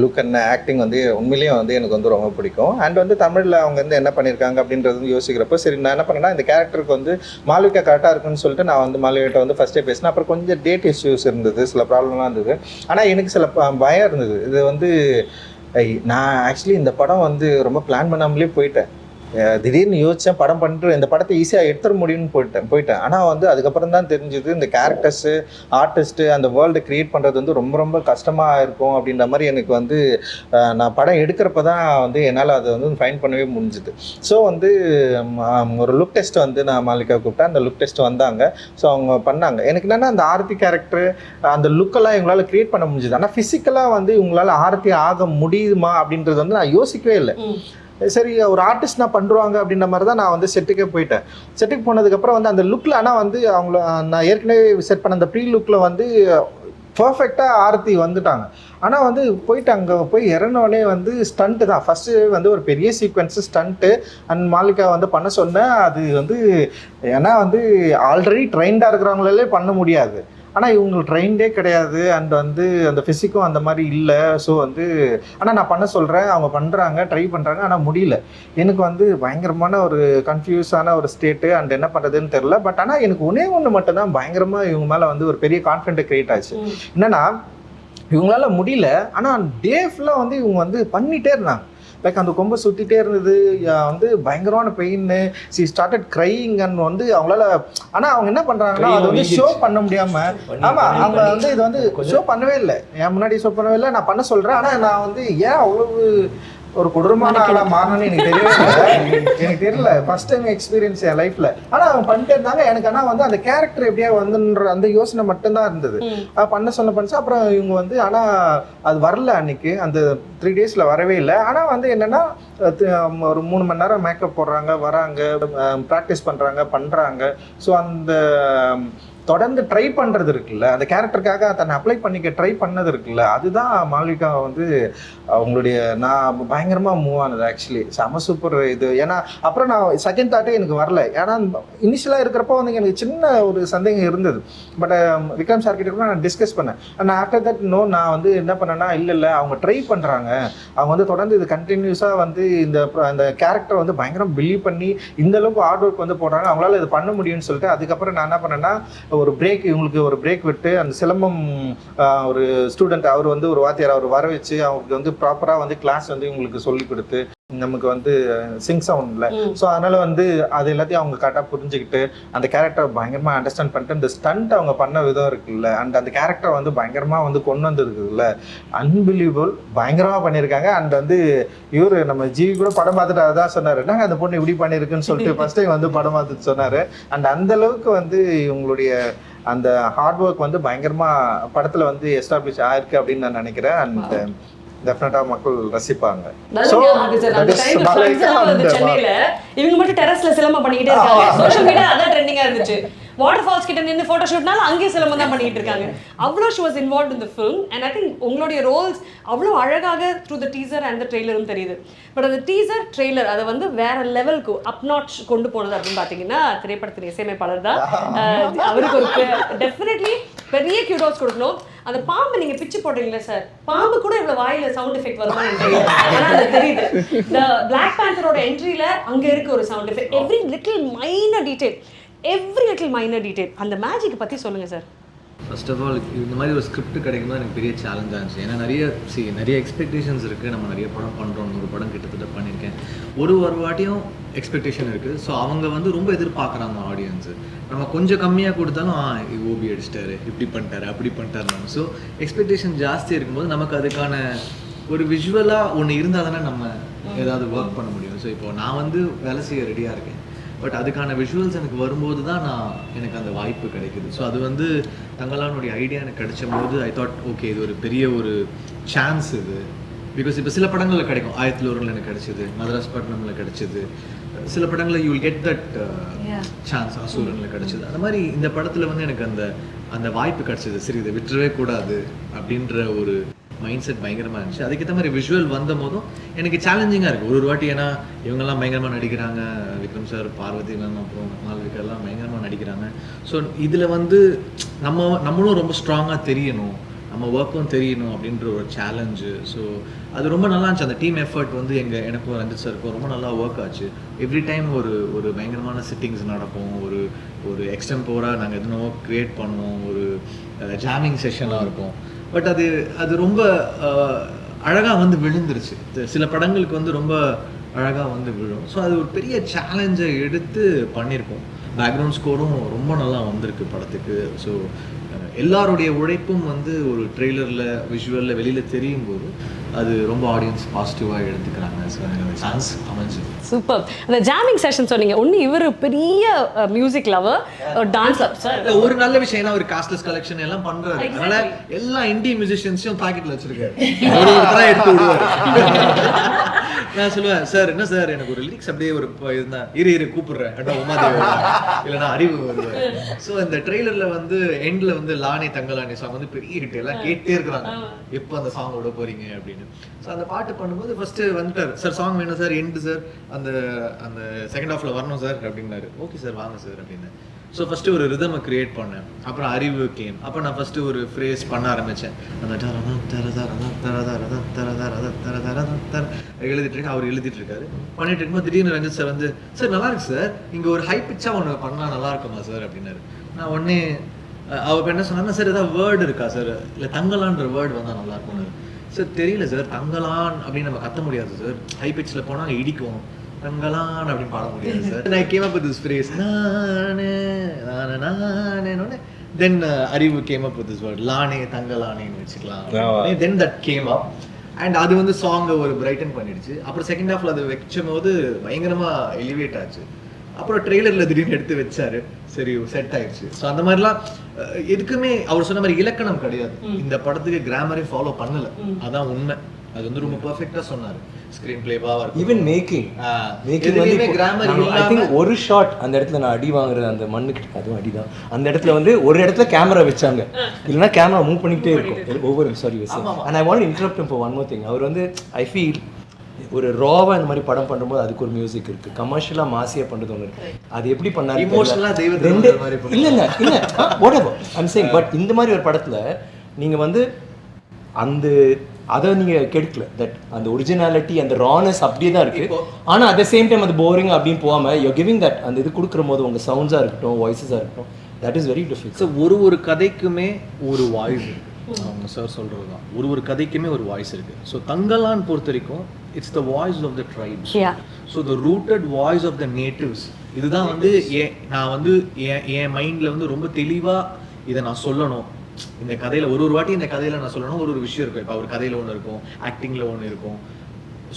லுக் அண்ட் ஆக்டிங் வந்து உண்மையிலேயே வந்து எனக்கு வந்து ரொம்ப பிடிக்கும். அண்ட் வந்து தமிழில் அவங்க வந்து என்ன பண்ணியிருக்காங்க அப்படின்றது வந்து யோசிக்கிறப்போ சரி நான் என்ன பண்ணேன்னா இந்த கேரக்டருக்கு வந்து மால்விகா கரெக்டாக இருக்குன்னு சொல்லிட்டு நான் வந்து மால்விகிட்ட வந்து ஃபஸ்ட்டே பேசினேன். அப்புறம் கொஞ்சம் டேட் இஷ்யூஸ் இருந்தது, சில ப்ராப்ளம்லாம் இருந்தது. ஆனால் எனக்கு சில பயம் இருந்தது. இது வந்து நான் ஆக்சுவலி இந்த படம் வந்து ரொம்ப பிளான் பண்ணாமலே போயிட்டேன். திடீர்னு யோசித்தேன், படம் பண்ணிட்டு இந்த படத்தை ஈஸியாக எடுத்துட முடியும்னு போயிட்டேன். ஆனால் வந்து அதுக்கப்புறம் தான் தெரிஞ்சுது இந்த கேரக்டர்ஸு, ஆர்டிஸ்ட்டு, அந்த வேர்ல்டு க்ரியேட் பண்ணுறது வந்து ரொம்ப ரொம்ப கஷ்டமாக இருக்கும் அப்படின்ற மாதிரி எனக்கு வந்து நான் படம் எடுக்கிறப்ப தான் வந்து என்னால் அதை வந்து ஃபைன் பண்ணவே முடிஞ்சுது. ஸோ வந்து ஒரு லுக் டெஸ்ட் வந்து நான் மாலிகா கூப்பிட்டேன். அந்த லுக் டெஸ்ட் வந்தாங்க. ஸோ அவங்க பண்ணாங்க. எனக்கு என்னென்னா அந்த ஆரத்தி கேரக்டரு அந்த லுக்கெல்லாம் இவங்களால் க்ரியேட் பண்ண முடிஞ்சுது. ஆனால் ஃபிசிக்கலாக வந்து இவங்களால் ஆரத்தி ஆக முடியுமா அப்படின்றது வந்து நான் யோசிக்கவே இல்லை. சரி ஒரு ஆர்டிஸ்ட் நான் பண்ணுறாங்க அப்படின்ற மாதிரி தான் நான் வந்து செட்டுக்கே போயிட்டேன். செட்டுக்கு போனதுக்கப்புறம் வந்து அந்த லுக்கில் ஆனால் வந்து அவங்கள நான் ஏற்கனவே செட் பண்ண அந்த ப்ரீ லுக்கில் வந்து பர்ஃபெக்டாக ஆரத்தி வந்துட்டாங்க. ஆனால் வந்து போயிட்டு அங்கே போய் இறங்கினோடனே வந்து ஸ்டண்ட்டு தான் ஃபஸ்ட்டு வந்து ஒரு பெரிய சீக்வன்ஸு ஸ்டண்ட்டு அண்ட் மாலிகா வந்து பண்ண சொன்னேன். அது வந்து ஏன்னா வந்து ஆல்ரெடி ட்ரெயின்டாக இருக்கிறவங்களாலே பண்ண முடியாது. ஆனால் இவங்க ட்ரெயின்டே கிடையாது. அண்ட் வந்து அந்த ஃபிசிக்கும் அந்த மாதிரி இல்லை. ஸோ வந்து ஆனால் நான் பண்ண சொல்கிறேன், அவங்க பண்ணுறாங்க, ட்ரை பண்ணுறாங்க, ஆனால் முடியல. எனக்கு வந்து பயங்கரமான ஒரு கன்ஃபியூஸான ஒரு ஸ்டேட்டு. அண்ட் என்ன பண்ணுறதுன்னு தெரில. பட் ஆனால் எனக்கு ஒன்று மட்டும்தான் பயங்கரமாக இவங்க மேலே வந்து ஒரு பெரிய கான்ஃபிடென்ட் க்ரியேட் ஆச்சு. என்னென்னா இவங்களால முடியல, ஆனால் டே ஃபுல்லாக வந்து இவங்க வந்து பண்ணிகிட்டே இருந்தாங்க. லைக் அந்த கொம்பை சுற்றிட்டே இருந்தது, வந்து பயங்கரமான பெயின்னு. சி ஸ்டார்டட் க்ரையிங் அண்ட் வந்து அவங்களால. ஆனால் அவங்க என்ன பண்ணுறாங்கன்னா அது வந்து ஷோ பண்ண முடியாமல். ஆமாம், அவங்க வந்து இது வந்து ஷோ பண்ணவே இல்லை. என் முன்னாடி ஷோ பண்ணவே இல்லை. நான் பண்ண சொல்கிறேன். ஆனால் நான் வந்து ஏன் அவ்வளவு ஒரு கொடூரமான ஆளாக மாறணும்னு எனக்கு தெரியவே இல்லை. எனக்கு தெரியல, ஃபர்ஸ்ட் டைம் எக்ஸ்பீரியன்ஸ் என் லைஃப்பில். ஆனால் அவங்க பண்ணிட்டே இருந்தாங்க. எனக்கு ஆனால் வந்து அந்த கேரக்டர் எப்படியா வந்துன்ற அந்த யோசனை மட்டும்தான் இருந்தது. பண்ண பண்ணிச்சு. அப்புறம் இவங்க வந்து ஆனால் அது வரல அன்னைக்கு, அந்த 3 days வரவே இல்லை. ஆனால் வந்து என்னென்னா ஒரு 3 மணி நேரம் மேக்கப் போடுறாங்க, வராங்க, ப்ராக்டிஸ் பண்ணுறாங்க. ஸோ அந்த தொடர்ந்து ட்ரை பண்ணுறது இருக்குல்ல, அந்த கேரக்டருக்காக தன்னை அப்ளை பண்ணிக்க ட்ரை பண்ணது இருக்குல்ல, அதுதான் மால்விகா வந்து அவங்களுடைய நான் பயங்கரமாக மூவ் ஆனது. ஆக்சுவலி செம சூப்பர் இது. ஏன்னா அப்புறம் நான் செகண்ட் தாட்டே எனக்கு வரல. ஏன்னா இனிஷியலாக இருக்கிறப்போ வந்து எனக்கு சின்ன ஒரு சந்தேகம் இருந்தது. பட் விக்ரம் சார் கிட்ட கூட நான் டிஸ்கஸ் பண்ணேன். நான் ஆஃப்டர் தட் நான் வந்து என்ன பண்ணேன்னா இல்லை அவங்க ட்ரை பண்ணுறாங்க, அவங்க வந்து தொடர்ந்து இது கண்டினியூஸாக வந்து இந்த கேரக்டர் வந்து பயங்கரம் பிலீவ் பண்ணி இந்த அளவுக்கு ஹார்ட் ஒர்க் வந்து போடுறாங்க, அவங்களால இது பண்ண முடியும்னு சொல்லிட்டு அதுக்கப்புறம் நான் என்ன பண்ணேன்னா ஒரு பிரேக், இவங்களுக்கு ஒரு பிரேக் விட்டு அந்த சிலம்பம் ஒரு ஸ்டூடெண்ட் அவர் வந்து ஒரு வாத்தியார் அவர் வர வச்சு அவங்களுக்கு வந்து ப்ராப்பராக வந்து கிளாஸ் வந்து இவங்களுக்கு சொல்லி கொடுத்து நமக்கு வந்து சிங் சவுண்டில். ஸோ அதனால் வந்து அது எல்லாத்தையும் அவங்க கரெக்டாக புரிஞ்சுக்கிட்டு அந்த கேரக்டரை பயங்கரமாக அண்டர்ஸ்டாண்ட் பண்ணிட்டு இந்த ஸ்டண்ட் அவங்க பண்ண விதம் இருக்குல்ல, அண்ட் அந்த கேரக்டரை வந்து பயங்கரமாக வந்து கொண்டு வந்திருக்குதுல்ல, அன்பிலீவபிள், பயங்கரமாக பண்ணியிருக்காங்க. அண்ட் வந்து இவர் நம்ம ஜிவி கூட படம் பார்த்துட்டு அதான் சொன்னார், நாங்கள் அந்த பொண்ணு இப்படி பண்ணியிருக்குன்னு சொல்லிட்டு ஃபர்ஸ்ட் டைம் வந்து படம் பார்த்துட்டு சொன்னார். அண்ட் அந்தளவுக்கு வந்து இவங்களுடைய அந்த ஹார்ட் ஒர்க் வந்து பயங்கரமாக படத்தில் வந்து எஸ்டாப்ளிஷ் ஆயிருக்கு அப்படின்னு நான் நினைக்கிறேன். அண்ட் டெஃபினட்டா மக்கள் ரசிப்பாங்க. சென்னையில இவங்க மட்டும் டெரஸ்ல சிலம்பம் பண்ணிக்கிட்டே இருக்காங்க. சோஷியல் மீடியா அதான் ட்ரெண்டிங்கா இருந்துச்சு. வாட்டர் ஃபால்ஸ் கிட்ட நின்று ஃபோட்டோ ஷூட்னால அங்கேயே சிலம்பம் தான் பண்ணிட்டு இருக்காங்க. அவ்வளோ she was involve in the film. And I think உங்களுடைய ரோல்ஸ் அவ்வளோ அழகாக through the teaser and the ட்ரெய்லரும் தெரியுது. பட் அந்த டீசர் ட்ரெய்லர் அதை வந்து வேற லெவலுக்கு அப் நாட்ச் கொண்டு போனது அப்படின்னு பார்த்தீங்கன்னா திரைப்படத்தின் இசையமைப்பாளர் தான். அவருக்கு ஒரு டெஃபினெட்லி பெரிய கியூடோஸ் கொடுக்கணும். அந்த பாம்பு நீங்க பிச்சு போடுறீங்களா சார், பாம்பு கூட இவ்வளவு வாயில சவுண்ட் எஃபெக்ட் வருமா எனக்கு ஆனா அது தெரியுது. இந்த Black Panther-ஓட என்ட்ரியில அங்க இருக்க ஒரு sound effect, every little minor detail, அந்த மேஜிக் பத்தி சொல்லுங்க சார். ஃபர்ஸ்ட் ஆஃப் ஆல் இந்த மாதிரி ஒரு ஸ்கிரிப்ட் கிடைக்கும்போது எனக்கு பெரிய சேலஞ்சாக இருந்துச்சு. ஏன்னா நிறைய எக்ஸ்பெக்டேஷன்ஸ் இருக்குது. நம்ம நிறைய படம் பண்ணுறோம், ஒரு படம் கிட்டத்தட்ட பண்ணியிருக்கேன். ஒரு வாட்டியும் எக்ஸ்பெக்டேஷன் இருக்குது. ஸோ அவங்க வந்து ரொம்ப எதிர்பார்க்குறாங்க ஆடியன்ஸு. நம்ம கொஞ்சம் கம்மியாக கொடுத்தாலும் ஓபி அடிச்சிட்டாரு, இப்படி பண்ணிட்டாரு, அப்படி பண்ணிட்டாரு. ஸோ எக்ஸ்பெக்டேஷன் ஜாஸ்தி இருக்கும்போது நமக்கு அதுக்கான ஒரு விஷுவலாக ஒன்று இருந்தால் தானே நம்ம ஏதாவது ஒர்க் பண்ண முடியும். ஸோ இப்போ நான் வந்து வேலை செய்ய ரெடியாக இருக்கேன். பட் அதுக்கான விஷுவல்ஸ் எனக்கு வரும்போது தான் எனக்கு அந்த வாய்ப்பு கிடைக்குது. ஸோ அது வந்து தங்களானுடைய ஐடியா எனக்கு கிடைச்ச போது ஐ தாட் ஓகே இது ஒரு பெரிய ஒரு சான்ஸ் இது. பிகாஸ் இப்போ சில படங்களில் கிடைக்கும், 1001 எனக்கு கிடைச்சிது, மதராஸ் பட்டினமில் கிடைச்சிது, சில படங்களில் you will get that chance, அசூரனில் கிடைச்சிது. அந்த மாதிரி இந்த படத்தில் வந்து எனக்கு அந்த வாய்ப்பு கிடைச்சிது. சரி இதை விட்டுறவே கூடாது அப்படின்ற ஒரு மைண்ட் செட் பயங்கரமாக இருந்துச்சு. அதுக்கேற்ற மாதிரி விஷுவல் வந்த போதும் எனக்கு சேலஞ்சிங்காக இருக்குது ஒரு வாட்டி. ஏன்னா இவங்கெல்லாம் பயங்கரமாக நடிக்கிறாங்க, விக்ரம் சார், பார்வதி மேம், அப்புறம் மால்விகெல்லாம் பயங்கரமாக நடிக்கிறாங்க. ஸோ இதில் வந்து நம்மளும் ரொம்ப ஸ்ட்ராங்காக தெரியணும், நம்ம ஒர்க்கும் தெரியணும் அப்படின்ற ஒரு சேலஞ்சு. ஸோ அது ரொம்ப நல்லா இருந்துச்சு. அந்த டீம் எஃபர்ட் வந்து எனக்கும் ரஞ்சித் சாருக்கும் ரொம்ப நல்லா ஒர்க் ஆச்சு. எவ்ரி டைம் ஒரு பயங்கரமான சிட்டிங்ஸ் நடக்கும், ஒரு எக்ஸ்டெம்போராக நாங்கள் எதுனோ க்ரியேட் பண்ணுவோம், ஒரு ஜாமிங் செஷனாக இருக்கும். பட் அது ரொம்ப அழகாக வந்து விழுந்துருச்சு. சில படங்களுக்கு வந்து ரொம்ப அழகாக வந்து விழும். ஸோ அது ஒரு பெரிய சேலஞ்சை எடுத்து பண்ணியிருக்கோம். பேக்ரவுண்ட் ஸ்கோரும் ரொம்ப நல்லா வந்திருக்கு படத்துக்கு. ஸோ எல்லாருடைய உழைப்பும் வந்து ஒரு ட்ரெய்லரில் விஷுவலில் வெளியில் தெரியும் போது அது ரொம்ப ஆடியன்ஸ் பாசிட்டிவாக எடுத்துக்கிறாங்க. ஸோ எனக்கு அந்த சான்ஸ் அமைஞ்சு சூப்பர். அந்த ஜாமிங் செஷன் சொன்னீங்க, ஒன்று இவர் பெரிய music lower, dance lower sir. ஒரு நல்ல விஷயம் ஏன்னா ஒரு காஸ்ட்லெஸ் கலெக்ஷன் எல்லாம் பண்றாரு. அதனால எல்லா இந்திய மியூசிஷியன்ஸையும் பாக்கெட்ல வச்சிருக்காரு, ஒருத்தரா எடுத்து விடுவாரு. நான் சொல்லுவேன், சார் என்ன சார் எனக்கு ஒரு லிரிக்ஸ் அப்படியே ஒரு இருந்தா இரு கூப்பிடுறேன், உமாதேவி இல்லைன்னா அறிவு வருவார். ஸோ இந்த ட்ரெய்லர்ல வந்து எண்ட்ல வந்து லானே தங்கலானே சாங் வந்து பெரிய ஹிட், எல்லாம் கேட்டே இருக்கிறாங்க எப்போ அந்த சாங் விட போறீங்க அப்படின்னு. ஸோ அந்த பாட்டு பண்ணும்போது ஃபர்ஸ்ட் வந்துட்டார், சார் சாங் வேணும் சார், எண்டு சார் அந்த செகண்ட் ஹாஃப்ல வரணும் சார் அப்படின்னாரு. ஓகே சார் வாங்க சார் அப்படின்னு. ஸோ ஃபஸ்ட்டு ஒரு ரிதமை க்ரியேட் பண்ணேன். அப்புறம் அறிவு கேம். அப்போ நான் ஃபஸ்ட்டு ஒரு ஃப்ரேஸ் பண்ண ஆரம்பித்தேன். அந்த எழுதிட்டு இருக்கேன், அவர் எழுதிட்டு இருக்காரு. பண்ணிட்டு இருக்கும்போது திடீர்னு ரஞ்சித் சார் வந்து, சார் நல்லா இருக்கு சார், இங்கே ஒரு ஹை பிச்சாக ஒன்று பண்ணால் நல்லா இருக்குமா சார் அப்படின்னாரு. நான் உடனே அவர் என்ன சொன்னாங்கன்னா, சார் ஏதாவது வேர்டு இருக்கா சார், இல்லை தங்கலான்ற வேர்டு வந்தால் நல்லா இருக்கும்னு. சார் தெரியல சார், தங்கலான் அப்படின்னு நம்ம கத்த முடியாது சார், ஹை பிச்சில் போனால் அங்கே இடிக்கும், தங்கலான் அப்படின்னு பாட முடியாது சார். நான் came up with this phrase, நானே then Arivu came up with this word லானே தங்கலானேன்னு வச்சுக்கலாம். Then that came up and அது வந்து சாங்கை ஒரு பிரைட்டன் பண்ணிடுச்சு. அப்புறம் செகண்ட் ஹாஃப்ல அது வச்சும் போது பயங்கரமா எலிவேட் ஆச்சு. அப்புறம் ட்ரெய்லர்ல திடீர்னு எடுத்து வச்சாரு, சரி செட் ஆயிடுச்சு. ஸோ அந்த மாதிரிலாம் எதுக்குமே அவர் சொன்ன மாதிரி இலக்கணம் கிடையாது. இந்த படத்துக்கு கிராமரே ஃபாலோ பண்ணல, அதான் உண்மை. அது வந்து ரொம்ப பெர்ஃபெக்ட்டா சொன்னாரு. ஸ்கிரீன் பிளேவா இருக்கு, ஈவன் மேக்கிங் வந்து கிராமர் ஐ திங்க் ஒரு ஷாட் அந்த இடத்துல நான் அடி வாங்குறது அந்த மண்ணுக்கு, அதுவும் அடிதான். அந்த இடத்துல வந்து ஒரு இடத்துல கேமரா வச்சாங்க, இல்லைன்னா கேமரா மூவ் பண்ணிக்கிட்டே இருக்கும் ஒவ்வொரு sorry. And I want to interrupt him for one more thing. அவர் வந்து ஐ ஃபீல் ஒரு ராவா இந்த மாதிரி படம் பண்ணும்போது அதுக்கு ஒரு மியூசிக் இருக்கு, கமர்ஷியலா மாசியா பண்றது ஒன்று இருக்கு. அது எப்படி பண்ணாரு இமோஷனலா ரெண்டு இல்ல whatever I'm saying. பட் இந்த மாதிரி ஒரு படத்துல நீங்க வந்து அந்த அதை நீங்க கெடுக்கல, தட் அந்த ஒரிஜினாலிட்டி அந்த ரானஸ் அப்படியே தான் இருக்கு. ஆனா அட் த சேம் டைம் அது போரிங் அப்படின்னு போகாம யூ கிவிங் தட் அந்த இது கொடுக்குற போது உங்க சவுண்ட்ஸா இருக்கட்டும், வாய்ஸஸா இருக்கட்டும், that is very difficult. So ஒரு கதைக்குமே ஒரு வாய்ஸ் இருக்கு. அவங்க சார் சொல்றது தான், ஒரு கதைக்குமே ஒரு வாய்ஸ் இருக்கு. ஸோ தங்கலான் பொறுத்த வரைக்கும் it's the voice of the tribes. So the rooted voice of the natives. இதுதான் வந்து நான் வந்து என் மைண்ட்ல வந்து ரொம்ப தெளிவா இதை நான் சொல்லணும். இந்த கதையில ஒரு வாட்டி இந்த கதையில நான் சொல்லணும், ஒரு விஷயம் இருக்கும். இப்போ ஒரு கதையில ஒன்று இருக்கும், ஆக்டிங்ல ஒன்று இருக்கும்.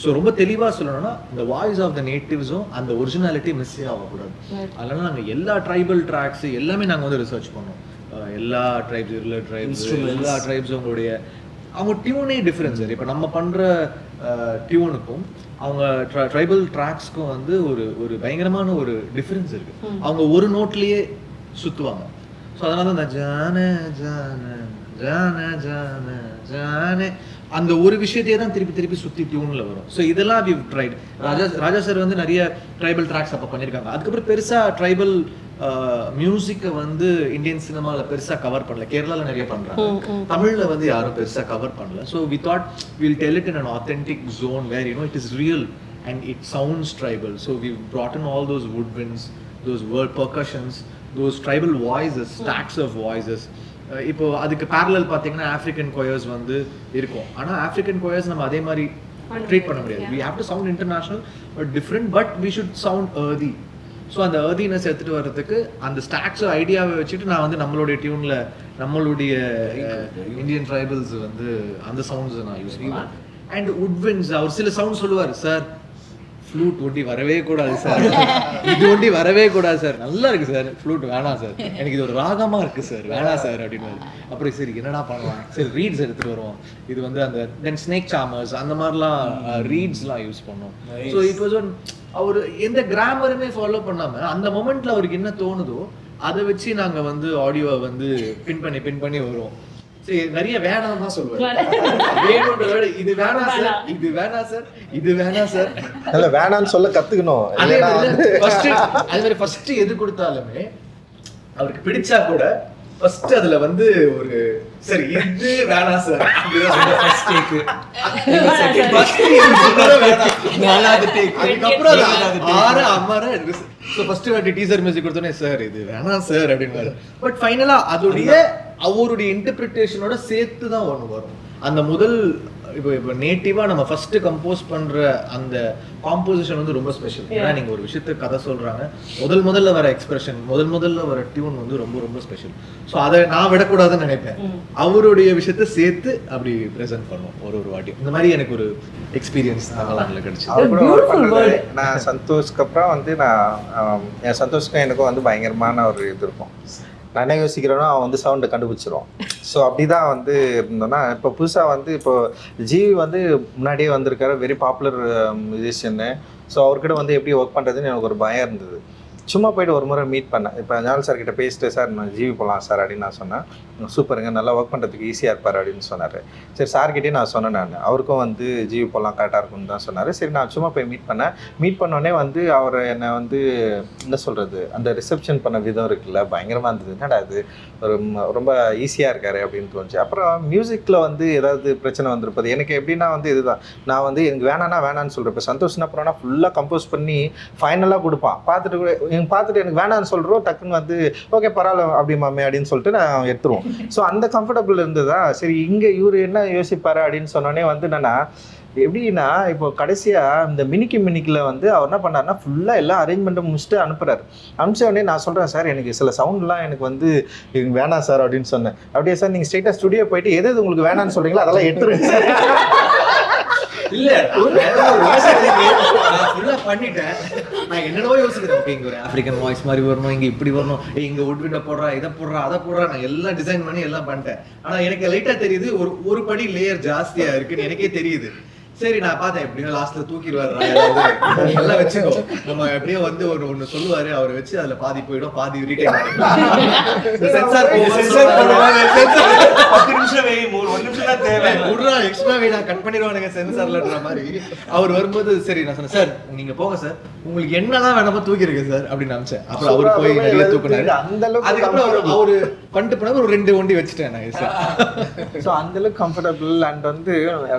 ஸோ ரொம்ப தெளிவாக சொல்லணும்னா இந்த வாய்ஸ் ஆஃப் த நேட்டிவ்ஸும் அந்த ஒரிஜினாலிட்டி மிஸ்ஸே ஆகக்கூடாது. அதனால நாங்கள் எல்லா ட்ரைபல் ட்ராக்ஸ் எல்லாமே நாங்கள் வந்து ரிசர்ச் பண்ணோம். எல்லா ட்ரைப்ஸ், இருளர் ட்ரைப்ஸ், எல்லா ட்ரைப்ஸும் அவங்க டியூனே டிஃப்ரென்ஸ். இப்போ நம்ம பண்ணுற டியூனுக்கும் அவங்க ட்ரைபல் ட்ராக்ஸ்க்கும் வந்து ஒரு பயங்கரமான ஒரு டிஃப்ரென்ஸ் இருக்கு. அவங்க ஒரு நோட்லேயே சுற்றுவாங்க. ஸோ அதனால தான் இந்த ஜான ஜான ஜான ஜான ஜானே அந்த ஒரு விஷயத்தையே தான் திருப்பி திருப்பி சுற்றி டியூனில் வரும். ஸோ இதெல்லாம் வி ட்ரைட். ராஜா சார் வந்து நிறைய ட்ரைபல் ட்ராக்ஸ் அப்போ பண்ணியிருக்காங்க. அதுக்கப்புறம் பெருசாக ட்ரைபல் மியூசிக்கை வந்து இந்தியன் சினிமாவில் பெருசாக கவர் பண்ணல. கேரளாவில் நிறைய பண்ணுறாங்க, தமிழில் வந்து யாரும் பெருசாக கவர் பண்ணல. So we thought will tell it in an authentic zone where it is real and it sounds tribal. So we've brought in all those woodwinds, those word percussions, those tribal voices, stacks of voices. இப்போ அதுக்கு parallel பார்த்தீங்கன்னா ஆஃப்ரிக்கன் கொயர்ஸ் வந்து இருக்கும். ஆனால் ஆஃப்ரிக்கன் கொயர்ஸ் நம்ம அதே மாதிரி ட்ரீட் பண்ண முடியாது. we have to sound international but different, but we should sound earthy. So அந்த earthiness எடுத்துகிட்டு வர்றதுக்கு அந்த ஸ்டாக்ஸ் ஐடியாவை வச்சுட்டு நான் வந்து நம்மளுடைய டியூனில் நம்மளுடைய இந்தியன் ட்ரைபல்ஸ் வந்து அந்த சவுண்ட்ஸ் நான் யூஸ் பண்ணுவேன். அண்ட் woodwinds அவர் சில சவுண்ட் சொல்லுவார், சார் ஃப்ளூட் ஒண்டி வரவே கூடாது சார், இது ஒண்டி வரவே கூடாது சார், நல்லா இருக்கு சார் ஃப்ளூட் வேணாம் சார், எனக்கு இது ஒரு ராகமா இருக்கு சார் வேணாம் சார் அப்படின்னு. அப்புறம் சரி என்னடா பண்ணலாம், சரி ரீட்ஸ் எடுத்துட்டு வருவோம். இது வந்து அந்த தென் ஸ்னேக் சாமர்ஸ் அந்த மாதிரிலாம் ரீட்ஸ்லாம் யூஸ் பண்ணோம். So it was one hour எந்த கிராமருமே ஃபாலோ பண்ணாம அந்த மொமெண்ட்ல அவருக்கு என்ன தோணுதோ அதை வச்சு நாங்க வந்து ஆடியோவை வந்து பின் பண்ணி வருவோம். சரி நிறைய வேணாம் தான் சொல்லுவேன், வேணும்ன்றத இது வேணாம் சார், இது வேணாம் சார், இது வேணாம் சார், இல்ல வேணான்னு சொல்ல கத்துக்கணும். அதே மாதிரி ஃபர்ஸ்ட் எது கொடுத்தாலுமே அவருக்கு பிடிச்சா கூட ஃபர்ஸ்ட் அதுல வந்து ஒரு சரி இது வேணாம் சார் ஃபர்ஸ்ட் டேக், ஃபர்ஸ்ட் இது சொன்னத வேணாம் நாலாவது டேக், அதுக்கப்புறம் அது ஆறு அம்மாரா இருக்கு. ஸோ ஃபர்ஸ்ட் வாட்டி டீசர் மியூசிக் கொடுத்தோன்னே சார் இது வேணாம் சார் அப்படின்னு. பட் ஃபைனலா அதோடைய அவருடைய இன்டர்பிரிட்டேஷனோட சேர்த்து தான் ஒன்று வரும். அந்த முதல் இப்போ நேட்டிவா நம்ம ஃபர்ஸ்ட் கம்போஸ் பண்ற அந்த காம்போசிஷன் வந்து ரொம்ப ஸ்பெஷல். ஏன்னா நீங்க ஒரு விஷயத்துக்கு கதை சொல்றாங்க, முதல்ல வர எக்ஸ்பிரஷன், முதல்ல வர டியூன் வந்து ரொம்ப ரொம்ப ஸ்பெஷல். ஸோ அதை நான் விடக்கூடாதுன்னு நினைப்பேன். அவருடைய விஷயத்த சேர்த்து அப்படி ப்ரெசென்ட் பண்ணுவோம் ஒரு வாட்டி. இந்த மாதிரி எனக்கு ஒரு எக்ஸ்பீரியன்ஸ் நாங்களாம்ல கிடைச்சது. நான் சந்தோஷ்க்கு அப்புறம் வந்து என் சந்தோஷ்க்கும் எனக்கும் வந்து பயங்கரமான ஒரு இது இருக்கும். நான் என்ன யோசிக்கிறேன்னா அவன் வந்து சவுண்டை கண்டுபிடிச்சிருவான். ஸோ அப்படி தான் வந்து இருந்தோன்னா இப்போ புதுசாக வந்து இப்போ ஜிவி வந்து முன்னாடியே வந்திருக்காரு, வெரி பாப்புலர் மியூசிஷியன்னு. ஸோ அவர்கிட்ட வந்து எப்படி ஒர்க் பண்ணுறதுன்னு எனக்கு ஒரு பயம் இருந்தது. சும்மா போய்ட்டு ஒரு முறை மீட் பண்ணேன். இப்போ ஞானல் சார் கிட்ட பேசிட்டு சார் நான் ஜிவி போகலாம் சார் அப்படின்னு நான் சொன்னேன். சூப்பருங்க, நல்லா ஒர்க் பண்ணுறதுக்கு ஈஸியாக இருப்பார் அப்படின்னு சொன்னார். சரி சார்கிட்டே நான் சொன்னேன், நான் அவருக்கும் வந்து ஜிவி போகலாம் கரெக்டாக இருக்கும்னு தான் சொன்னார். சரி நான் சும்மா போய் மீட் பண்ணேன். மீட் பண்ணோடனே வந்து அவர் என்னை வந்து என்ன சொல்கிறது, அந்த ரிசப்ஷன் பண்ண விதம் இருக்குல்ல பயங்கரமாக இருந்தது. என்னடா அது ஒரு ரொம்ப ஈஸியாக இருக்காரு அப்படின்னு தோணுச்சு. அப்புறம் மியூசிக்கில் வந்து ஏதாவது பிரச்சனை வந்திருப்பது எனக்கு எப்படின்னா வந்து இதுதான், நான் வந்து எனக்கு வேணான்னு சொல்கிறப்ப சந்தோஷம்னா அப்புறம்னா ஃபுல்லாக கம்போஸ் பண்ணி ஃபைனலாக கொடுப்பான். பார்த்துட்டு எனக்கு வேணான்னு சொல்கிறோம், டக்குன்னு வந்து ஓகே பரவாயில்ல அப்படி மாமே அப்படின்னு சொல்லிட்டு நான் எடுத்துருவோம். ஸோ அந்த கம்ஃபர்டபுள் இருந்ததா. சரி இங்கே இவர் என்ன யோசிப்பாரு அப்படின்னு சொன்னோடனே வந்து என்னன்னா எப்படின்னா இப்போ கடைசியாக இந்த மினிக்கில் வந்து அவர் என்ன பண்ணாருன்னா ஃபுல்லாக எல்லா அரேஞ்ச்மெண்ட்டும் முடிச்சுட்டு அனுப்புகிறாரு. அனுப்பிச்ச உடனே நான் சொல்கிறேன் சார் எனக்கு சில சவுண்ட்லாம் எனக்கு வந்து வேணாம் சார் அப்படின்னு சொன்னேன். அப்படியே சார் நீங்கள் ஸ்ட்ரெயிட்டாக ஸ்டுடியோ போயிட்டு எது உங்களுக்கு வேணான்னு சொல்கிறீங்களோ அதெல்லாம் எடுத்துருங்க சார். இல்ல நான் பண்ணிட்டேன். நான் என்னென்னவோ யோசிக்கிறேன், இங்க ஒரு ஆப்பிரிக்கன் வாய்ஸ் மாதிரி வரணும், இங்க இப்படி வரணும், இங்க உட்விண்ட போடுறா, இதை போடுறா, அதை போடுறா, நான் எல்லாம் டிசைன் பண்ணி எல்லாம் பண்ணிட்டேன். ஆனா எனக்கு லைட்டா தெரியுது ஒரு படி லேயர் ஜாஸ்தியா இருக்குன்னு எனக்கே தெரியுது. சரி நான் பார்த்தேன் எப்படின்னா லாஸ்ட்ல தூக்கிடுவாரு எல்லாம் வச்சுக்கோ, நம்ம எப்படியோ வந்து ஒன்னு சொல்லுவாரு, அவரை வச்சு அதுல பாதி போயிடும், பாதி ரீடைன் சென்சார் எக்ஸ்ட்ரா நான் கட் பண்ணிடுவானுங்க சென்சார்லன்ற மாதிரி. அவர் வரும்போது சரி நான் சொன்னேன் சார் நீங்க போங்க சார், உங்களுக்கு என்னதான் வேணாமோ தூக்கிருக்கு சார் அப்படின்னு நினைச்சேன். அப்புறம் அவரு போய் நிறைய தூக்குனாரு. அதுக்கப்புறம் அவரு பண்ணிட்டு போனாரு, ஒரு 2 வண்டி வச்சுட்டேன் நான் சார். ஸோ அந்த அளவுக்கு கம்ஃபர்டபுள் அண்ட் வந்து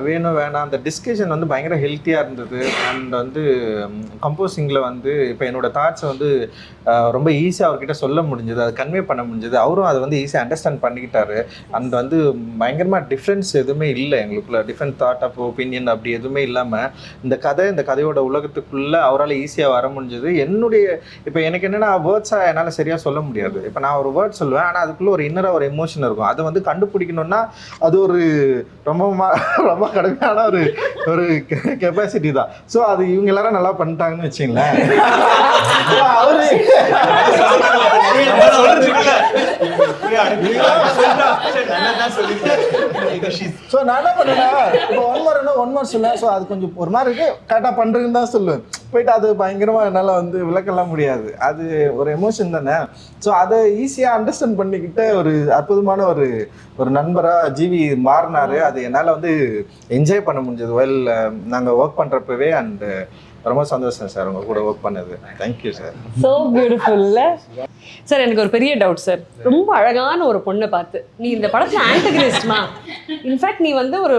வேணும் வேணாம் அந்த டிஸ்கஷன் வந்து பயங்கர ஹெல்த்தியாக இருந்தது. அண்ட் வந்து கம்போசிங்கில் வந்து இப்போ என்னோட தாட்ஸை வந்து ரொம்ப ஈஸியாக அவர்கிட்ட சொல்ல முடிஞ்சது, அதை கன்வே பண்ண முடிஞ்சது. அவரும் அதை வந்து ஈஸியாக அண்டர்ஸ்டாண்ட் பண்ணிக்கிட்டாரு. அண்ட் வந்து பயங்கரமாக டிஃப்ரென்ஸ் எதுவுமே இல்லை எங்களுக்குள்ள, டிஃப்ரெண்ட் தாட் ஆஃப் ஒப்பீனியன் அப்படி எதுவுமே இல்லாமல் இந்த கதையோட உலகத்துக்குள்ளே அவரால் ஈஸியாக வர முடிஞ்சது. என்னுடைய இப்போ எனக்கு என்னென்னா வேர்ட்ஸாக என்னால் சரியாக சொல்ல முடியாது. இப்போ நான் ஒரு வேர்ட் சொல்லுவேன், ஆனால் அதுக்குள்ளே ஒரு இன்னராக ஒரு எமோஷன் இருக்கும். அதை வந்து கண்டுபிடிக்கணும்னா அது ஒரு ரொம்ப கடுமையான ஒரு கெப்பாசிட்டி தான். ஸோ அது இவங்க எல்லாரும் நல்லா பண்ணிட்டாங்கன்னு வச்சுங்களேன். அவரு ஸோ நான் என்ன பண்ணேன்னா இப்போ ஒன் மார் சொல்லுவேன். ஸோ அது கொஞ்சம் ஒரு மாதிரி இருக்கு, கரெக்டாக பண்ணுறதுன்னு தான் சொல்லுவேன். போயிட்டு அது பயங்கரமாக என்னால் வந்து விளக்கலாம் முடியாது, அது ஒரு எமோஷன் தானே. ஸோ அதை ஈஸியாக அண்டர்ஸ்டாண்ட் பண்ணிக்கிட்ட ஒரு அற்புதமான ஒரு நண்பராக ஜிவி மாறினாரு. அது என்னால் வந்து என்ஜாய் பண்ண முடிஞ்சது வெல் நாங்கள் ஒர்க் பண்ணுறப்பவே. அண்ட் ரொம்ப சந்தோஷம் சார் உங்க கூட ஒர்க் பண்ணது. Thank you sir. ஸோ பியூட்டிஃபுல்ல சார். எனக்கு ஒரு பெரிய டவுட் சார். ரொம்ப அழகான ஒரு பொண்ணை பார்த்து நீ இந்த படத்துல ஆன்டகனிஸ்ட்மா, இன்ஃபேக்ட் நீ வந்து ஒரு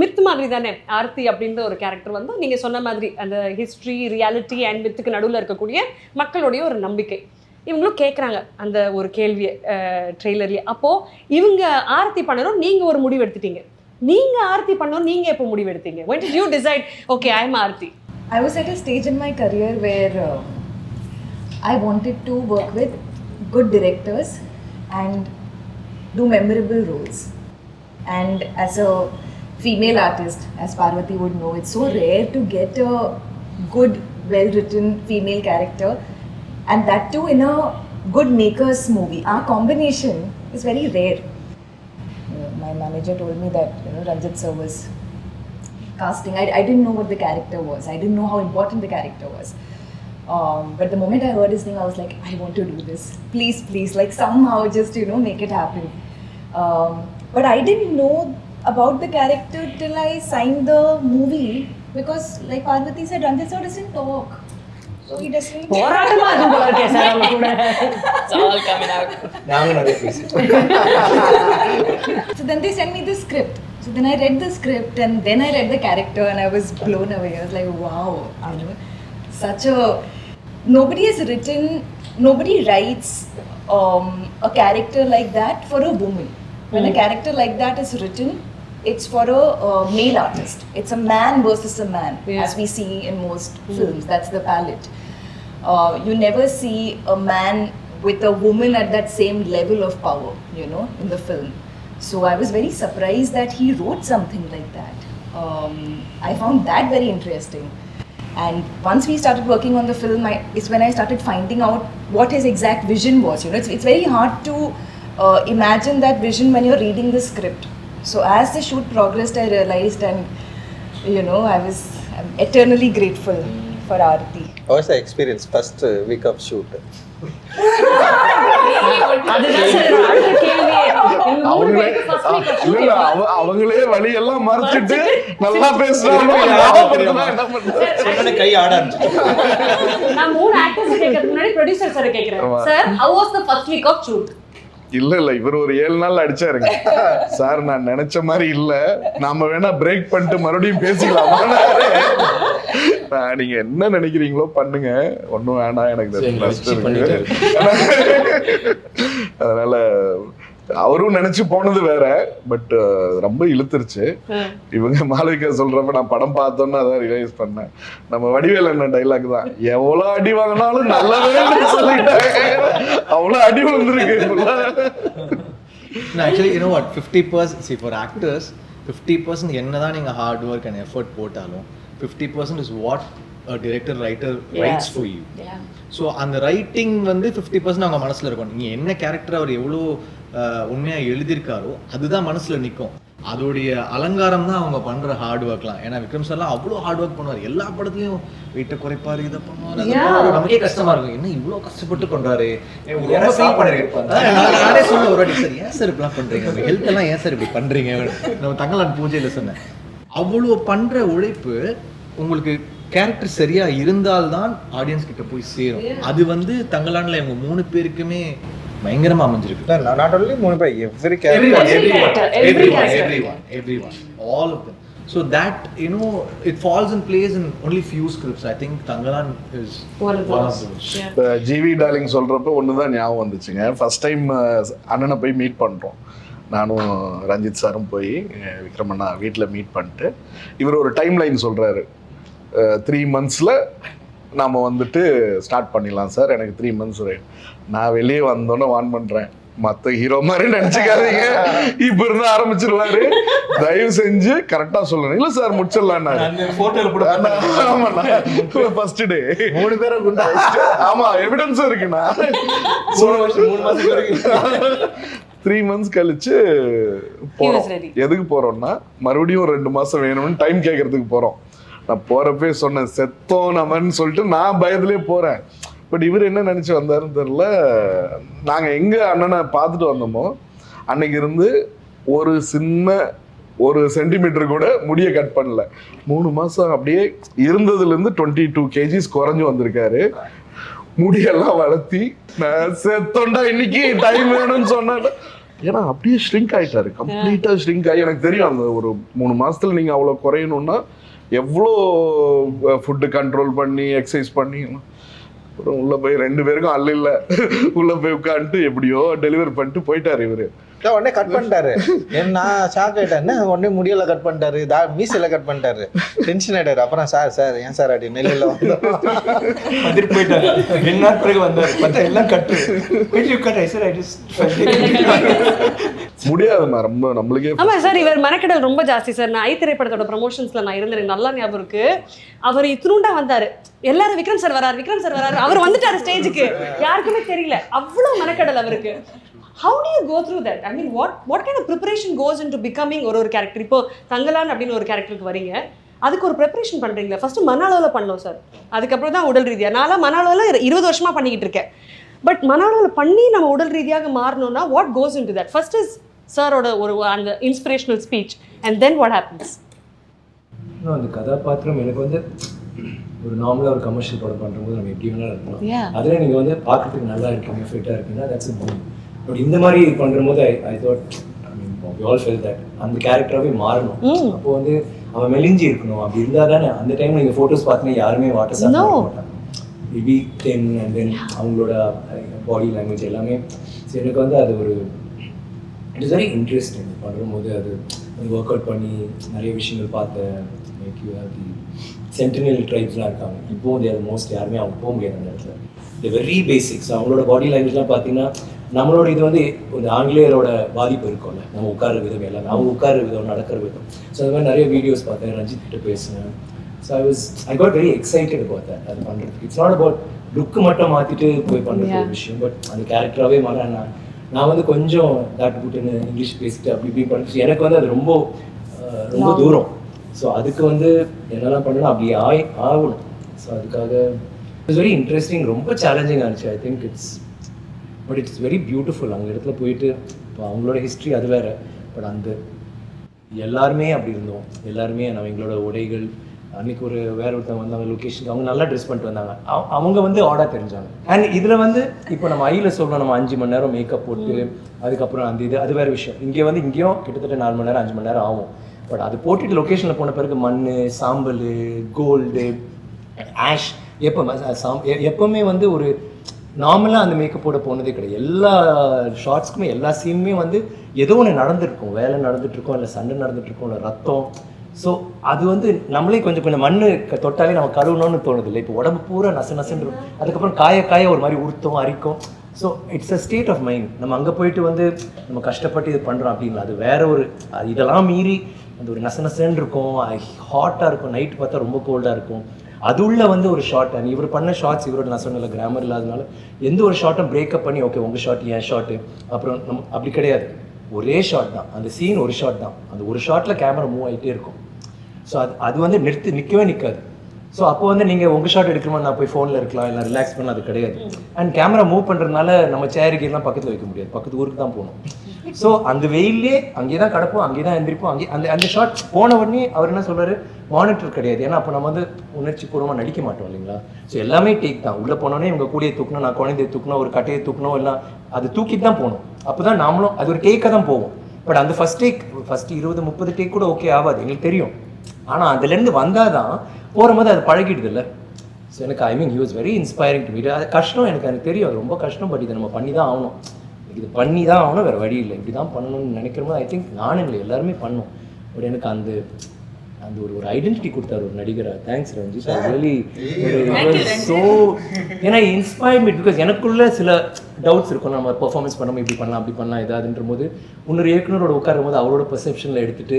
மித் மாதிரி தானே ஆர்த்தி அப்படின்ற ஒரு கேரக்டர் வந்து நீங்க சொன்ன மாதிரி அந்த ஹிஸ்ட்ரி, ரியாலிட்டி அண்ட் மித்துக்கு நடுவில் இருக்கக்கூடிய மக்களுடைய ஒரு நம்பிக்கை. இவங்களும் கேட்குறாங்க அந்த ஒரு கேள்வியை ட்ரெய்லர்லேயே. அப்போது இவங்க ஆர்த்தி பண்ணணும், நீங்கள் ஒரு முடிவு எடுத்துட்டீங்க. நீங்கள் ஆர்த்தி பண்ணணும், நீங்கள் எப்போ முடிவு எடுத்தீங்க? when did you decide okay I am Aarthi? I was at a stage in my career where I wanted to work with good directors and do memorable roles. And as a female artist, as Parvati would know, it's so rare to get a good, well-written female character, and that too in a good makers movie. Our combination is very rare. My manager told me that Ranjit sir was casting. I didn't know what the character was. I didn't know how important the character was. But the moment I heard his name, I was like, I want to do this. Please, like somehow just make it happen. But I didn't know about the character till I signed the movie, because like Parvati said, Ranjit sir doesn't talk. So he doesn't. போராட்டமா இருக்கும் போல இருக்கே சார் அவங்க கூட. It's all coming out. நாங்கள் நிறைய பேசுகிறோம். So then they sent me the script. So then I read the script and then I read the character and I was blown away. I was like, wow, such a... Nobody writes a character like that for a woman. When a character like that is written, it's for a male artist. It's a man versus a man, as we see in most films. That's the palette. You never see a man with a woman at that same level of power, in the film. So I was very surprised that he wrote something like that. I found that very interesting. And once we started working on the film, it's when I started finding out what his exact vision was. It's very hard to imagine that vision when you're reading the script. So as the shoot progressed, I realized, and I'm eternally grateful for Aarti. How was the experience first week of shoot? அதுதான் சார் அடுத்த கேள்வி. எங்க மூணு பேருக்கு first week of shooting. அவங்களே வழியெல்லாம் மறைச்சிட்டு நல்லா பேசுறாங்க. கை ஆட ஆரம்பிச்சு. நான் மூணு ஆக்டர்ஸ் கேட்கறதுக்கு முன்னாடி ப்ரொடியூசர் சார் கேக்குறேன். Sir how was the first week of shoot? இல்ல இவர் ஒரு 7 நாள் அடிச்சாருங்க. சார் நான் நினைச்ச மாதிரி இல்ல, நாம வேணா பிரேக் பண்ணிட்டு மறுபடியும் பேசிக்கலாமா? நீங்க என்ன நினைக்கிறீங்களோ பண்ணுங்க, ஒன்னும் வேணாம், எனக்கு அதனால அவரும் நினைச்சு போனது வேற. பட் ரொம்ப இழுத்துருச்சு. இவங்க மாளவிகா சொல்றப்ப நான் படம் பார்த்தோன்னு அதான் ரியலைஸ் பண்ணேன். நம்ம வடிவேல் என்ன டைலாக் தான், எவ்வளவு அடி வாங்கினாலும் நல்லவே சொல்லிட்டாங்க, அவ்வளவு அடி வந்துருக்கு. Actually you know what, 50% see for actors 50% என்னதான் நீங்க ஹார்ட் ஒர்க் அண்ட் எஃபர்ட் போட்டாலும் 50% is what a director writer writes for you. So அந்த ரைட்டிங் வந்து 50% அவங்க மனசில் இருக்கும். நீங்கள் என்ன கேரக்டர் அவர் எவ்வளோ உண்மையாக எழுதியிருக்காரோ அதுதான் மனசில் நிற்கும். அதோடைய அலங்காரம் தான் அவங்க பண்ணுற ஹார்ட் ஒர்க்லாம். ஏன்னா விக்ரம் சார்லாம் அவ்வளோ ஹார்ட் ஒர்க் பண்ணுவார். எல்லா படத்துலையும் வெயிட்டை குறைப்பார், இதை பண்ணுவார். நமக்கே கஷ்டமாக இருக்கும், என்ன இவ்வளோ கஷ்டப்பட்டு பண்ணுறாரு. நானே சொல்ல ஒரு வாட்டி, சார் ஏன் சார் இப்படிலாம் பண்ணுறீங்க, உங்கள் ஹெல்த் எல்லாம் ஏன் சார் இப்படி பண்ணுறீங்க, நம்ம தங்கலான் பூஜையில் சொன்னேன். அவ்வளோ பண்ணுற உழைப்பு உங்களுக்கு கேரக்டர் சரியா இருந்தால்தான் ஆடியன்ஸ் கிட்ட போய் சேரும். அது வந்து தங்கலான்ல இவங்க 3 பேருக்குமே பயங்கரமா அமைஞ்சிருக்கு. Not only 3 பேர், everyone, all of them. So that it falls in place in only few scripts. I think Tangalan is one of those. GV darling சொல்றப்ப ஒண்ணுதான் ஞாபகம் வந்துச்சுங்க. ஃபர்ஸ்ட் டைம் அண்ணனை போய் மீட் பண்றோம். நானும் ரஞ்சித் சாரும் போய் விக்ரமண்ணா வீட்டில் மீட் பண்ணிட்டு இவர் ஒரு டைம் லைன் சொல்றாரு. 3 months நாம் வந்துட்டு ஸ்டார்ட் பண்ணிடலாம் சார், எனக்கு 3 months நான் வெளியே வந்தோன்னே வான் பண்ணுறேன், மத்த ஹீரோ மாதிரி நினைச்சுக்காதீங்க, இப்ப இருந்து ஆரம்பிச்சிருவாரு. தயவு செஞ்சு கரெக்டா சொல்லணும். இல்ல சார் முடிச்சிடலாம்னாரு. ஃபர்ஸ்ட் டே 3 பேரை குண்டா ஆமா எவிடன்ஸ் இருக்குண்ணா. 3 months கழிச்சு போறோம். எதுக்கு போறோம்னா மறுபடியும் 2 மாசம் வேணும்னு டைம் கேட்கறதுக்கு போறோம். நான் போறப்பே சொன்னேன் செத்தோம் நம்மன்னு சொல்லிட்டு நான் பயத்துலயே போறேன். பட் இவர் என்ன நினைச்சு வந்தாருன்னு தெரியல. நாங்க எங்க அண்ணனை பார்த்துட்டு வந்தோமோ அன்னைக்கு இருந்து ஒரு சின்ன 1 சென்டிமீட்டர் கூட முடிய கட் பண்ணல. 3 மாசம் அப்படியே இருந்ததுல இருந்து 22 kgs குறைஞ்சு வந்திருக்காரு. முடியெல்லாம் வளர்த்தி நான் செத்தோண்டா இன்னைக்கு டைம் வேணும்னு சொன்னேன். ஏன்னா அப்படியே ஷ்ரிங்க் ஆயிட்டாரு, கம்ப்ளீட்டா ஷ்ரிங்க் ஆகி. எனக்கு தெரியும் அந்த ஒரு 3 மாசத்துல நீங்க அவ்வளவு குறையணும்னா எவ்வளோ ஃபுட்டு கண்ட்ரோல் பண்ணி எக்ஸசைஸ் பண்ணி. அப்புறம் உள்ள போய் 2 பேருக்கும் அல்ல உள்ள போய் உட்காந்துட்டு எப்படியோ டெலிவரி பண்ணிட்டு போயிட்டாரு இவரு. உடனே கட் பண்ணிட்டாரு. நான் ஷாக் ஆயிட்டேன். உடனே முடியல கட் பண்ணிட்டாரு, மீசையில கட் பண்ணிட்டாரு. டென்ஷன் ஆயிட்டாரு. அப்புறம் சார் ஏன் சார் அப்படி நெல்லில் வந்துட்டு போயிட்டாரு. 2 நாள் பிறகு வந்தாரு, பார்த்தா எல்லாம் கட்டு. முடியாதுமா ரொம்ப நம்மளுக்கே. ஆமா சார், இவர் மெனக்கெடல் ரொம்ப ஜாஸ்தி சார். நான் ஐ திரைப்படத்தோட ப்ரமோஷன்ஸ்ல நான் இருந்தேன், நல்லா ஞாபகம் இருக்கு. அவர் இத்தினூண்டா வந்தாரு, எல்லாரும் விக்ரம் சார் வராரு, அவர் வந்துட்டாரு ஸ்டேஜுக்கு, யாருக்குமே தெரியல. அவ்வளவு மெனக்கெடல் அவருக்கு. How do you go through that? I mean, what kind of preparation goes into becoming ஒரு கேரக்டர்? இப்போ தங்கலான் அப்படின்னு ஒரு கேரக்டருக்கு வரீங்க, அதுக்கு ஒரு ப்ரிப்பரேஷன் பண்றீங்களா? ஃபர்ஸ்ட் மனாலோவில் பண்ணோம் சார், அதுக்கப்புறம் தான் உடல் ரீதியாக. நான் மனாலோவில் 20 வருஷமா பண்ணிக்கிட்டு இருக்கேன். பட் மனாலோவில் பண்ணி நம்ம உடல் ரீதியாக மாறணும்னா what goes into that? First is சாரோட ஒரு அந்த inspirational speech and then what happens? இன்னும் அந்த கதாபாத்திரம் எனக்கு வந்து ஒரு நார்மலாக ஒரு கமர்ஷியல் படம் பண்ணும்போது நம்ம எப்படி வேணாலும் இருக்கலாம். அதில் நீங்கள் வந்து பார்க்கறதுக்கு நல்லா இருக்கீங்க, ஃபிட்டாக இருக்கீங்கன்னா தட்ஸ் a பட் இந்த மாதிரி பண்ணும்போது I thought, I mean we all felt that அந்த கேரக்டராகவே மாறணும். அப்போ வந்து அவன் மெலிஞ்சி இருக்கணும். அப்படி இருந்தால் தானே அந்த டைம் நீங்கள் ஃபோட்டோஸ் பார்த்தீங்கன்னா யாருமே வாட்டர் சாப்பிட மாட்டாங்க. மேபி 10 அண்ட் தென் அவங்களோட பாடி லாங்குவேஜ் எல்லாமே. ஸோ எனக்கு வந்து அது ஒரு இட் இஸ் வெரி இன்ட்ரெஸ்டிங். பண்ணும்போது அது ஒர்க் அவுட் பண்ணி நிறைய விஷயங்கள் பார்த்தேன். Like you have the sentinel ட்ரைப்ஸ்லாம் இருக்காங்க. இப்போ அது மோஸ்ட் யாருமே அவங்க போக முடியாது அந்த இடத்துல. தி வெரி பேசிக்ஸ் அவங்களோட பாடி லாங்குவேஜ்லாம் பார்த்தீங்கன்னா நம்மளோட இது வந்து ஒரு ஆங்கிலேயரோட பாதிப்பு இருக்கும்ல, நம்ம உட்கார விதம் எல்லாமே, அவங்க உட்கார விதம், நடக்கிற விதம். ஸோ அது மாதிரி நிறைய வீடியோஸ் பார்த்தேன், ரஞ்சித் கிட்ட பேசினேன். So I got very excited about that. அது பண்ணுறதுக்கு இட்ஸ் நாட் அபவுட் லுக்கு மட்டும் மாற்றிட்டு போய் பண்ணுற ஒரு விஷயம். பட் அந்த கேரக்டராகவே மாற நான் வந்து கொஞ்சம் தாட் புட்டுன்னு இங்கிலீஷ் பேசிட்டு அப்படி இப்படி பண்ணிட்டு எனக்கு வந்து அது ரொம்ப தூரம். ஸோ அதுக்கு வந்து என்னெல்லாம் பண்ணணும் அப்படி ஆகணும். ஸோ அதுக்காக இட்ஸ் வெரி இன்ட்ரெஸ்டிங், ரொம்ப சேலஞ்சிங்காக இருந்துச்சு. I think but it's very beautiful. அங்கே இடத்துல போயிட்டு இப்போ அவங்களோட ஹிஸ்ட்ரி அது வேறு. பட் அந்த எல்லாருமே அப்படி இருந்தோம், எல்லாருமே நம்ம எங்களோட உடைகள். அன்றைக்கி ஒரு வேற ஒருத்தவங்க வந்தாங்க லொக்கேஷனுக்கு, அவங்க நல்லா ட்ரெஸ் பண்ணிட்டு வந்தாங்க. அவங்க வந்து ஆடாக தெரிஞ்சாங்க. அண்ட் இதில் வந்து இப்போ நம்ம ஐயில் சொல்லணும், நம்ம 5 மணி நேரம் மேக்கப் போட்டு அதுக்கப்புறம் அந்த இது அது வேறு விஷயம். இங்கே வந்து இங்கேயும் கிட்டத்தட்ட 4 மணி நேரம் 5 மணி நேரம் ஆகும். பட் அது போட்டுட்டு லொக்கேஷனில் போன பிறகு மண், சாம்பல், கோல்டு, ஆஷ் எப்போவுமே வந்து ஒரு நார்மலாக அந்த மேக்கப் போட போனதே கிடையாது. எல்லா ஷார்ட்ஸ்க்குமே எல்லா சீனுமே வந்து ஏதோ ஒன்று நடந்துருக்கும், வேலை நடந்துட்டுருக்கோம், இல்லை சண்டை நடந்துட்டுருக்கோம், இல்லை ரத்தம். ஸோ அது வந்து நம்மளே கொஞ்சம் மண் தொட்டாலே நம்ம கழுவணும்னு தோணுது இல்லை. இப்போ உடம்பு பூரா நசன்னு அதுக்கப்புறம் காய ஒரு மாதிரி உறுத்தும், அரிக்கும். So it's a state of mind. நம்ம அங்கே போயிட்டு வந்து நம்ம கஷ்டப்பட்டு இது பண்ணுறோம் அப்படின்னா அது வேற ஒரு இதெல்லாம் மீறி அந்த ஒரு நசன்னு இருக்கும், ஹாட்டாக இருக்கும், நைட்டு பார்த்தா ரொம்ப கோல்டாக இருக்கும். அது உள்ள வந்து ஒரு ஷார்ட், அண்ட் இவர் பண்ண ஷார்ட்ஸ் இவரோட நான் சொன்னல கிராமர் இல்லாதனால எந்த ஒரு ஷார்ட்டும் பிரேக்கப் பண்ணி ஓகே உங்கள் ஷார்ட் என் ஷார்ட்டு அப்புறம் நம்ம அப்படி கிடையாது. ஒரே ஷார்ட் தான், அந்த சீன் ஒரு ஷார்ட் தான், அந்த ஒரு ஷார்ட்டில் கேமரா மூவ் ஆகிட்டே இருக்கும். ஸோ அது வந்து நிற்கவே நிற்காது. ஸோ அப்போ வந்து நீங்கள் உங்கள் ஷார்ட் எடுக்கணுமா நான் போய் ஃபோனில் இருக்கலாம், இல்லை ரிலாக்ஸ் பண்ண அது கிடையாது. அண்ட் கேமரா மூவ் பண்ணுறதுனால நம்ம சேருக்கெல்லாம் பக்கத்தில் வைக்க முடியாது, பக்கத்து ஊருக்கு தான் போகணும். ஸோ அந்த வெயிலே அங்கே தான் கிடப்போம், அங்கே தான் எந்திரிப்போம். அங்கே அந்த ஷார்ட் போன உடனே அவர் என்ன சொல்கிறாரு, மானிட்டர் கிடையாது. ஏன்னா அப்போ நம்ம வந்து உணர்ச்சி பூர்வமாக நடிக்க மாட்டோம் இல்லைங்களா. ஸோ எல்லாமே டேக் தான். உள்ளே போனோடனே இவங்க கூடிய தூக்கணும், நான் குழந்தைய தூக்கணும், ஒரு கட்டையை தூக்கணும், எல்லாம் அது தூக்கிட்டு தான் போகணும். அப்போ தான் நாமளும் அது ஒரு டேக்காக தான் போவோம். பட் அந்த ஃபஸ்ட் 20-30 டேக் கூட ஓகே ஆகாது, எங்களுக்கு தெரியும். ஆனால் அதுலேருந்து வந்தால் தான் போகும்போது அது பழகிடுது இல்லை. ஸோ எனக்கு I mean he was very inspiring to me. அது கஷ்டம், எனக்கு தெரியும் அது ரொம்ப கஷ்டம். பட் இதை நம்ம பண்ணி தான் ஆகணும், இது பண்ணி தான் ஆகணும், வேறு வழி இல்லை. இப்படி தான் பண்ணணும்னு நினைக்கிறோமோ ஐ திங்க் நானும் இல்லை எல்லாருமே பண்ணோம். பட் எனக்கு அந்த ஒரு ஐடென்டிட்டி கொடுத்தாரு ஒரு நடிகராக. தேங்க்ஸ் ரஞ்சித். ரியலி ஸோ ஏன்னா இன்ஸ்பயர்ட் மீ பிகாஸ் எனக்குள்ள சில டவுட்ஸ் இருக்கும். நம்ம பெர்ஃபார்மன்ஸ் பண்ணாமல் இப்படி பண்ணலாம் அப்படி பண்ணலாம் ஏதாதுன்ற போது இன்னொரு இயக்குனரோட உட்காரும் போது அவரோட பெர்செப்ஷனில் எடுத்துகிட்டு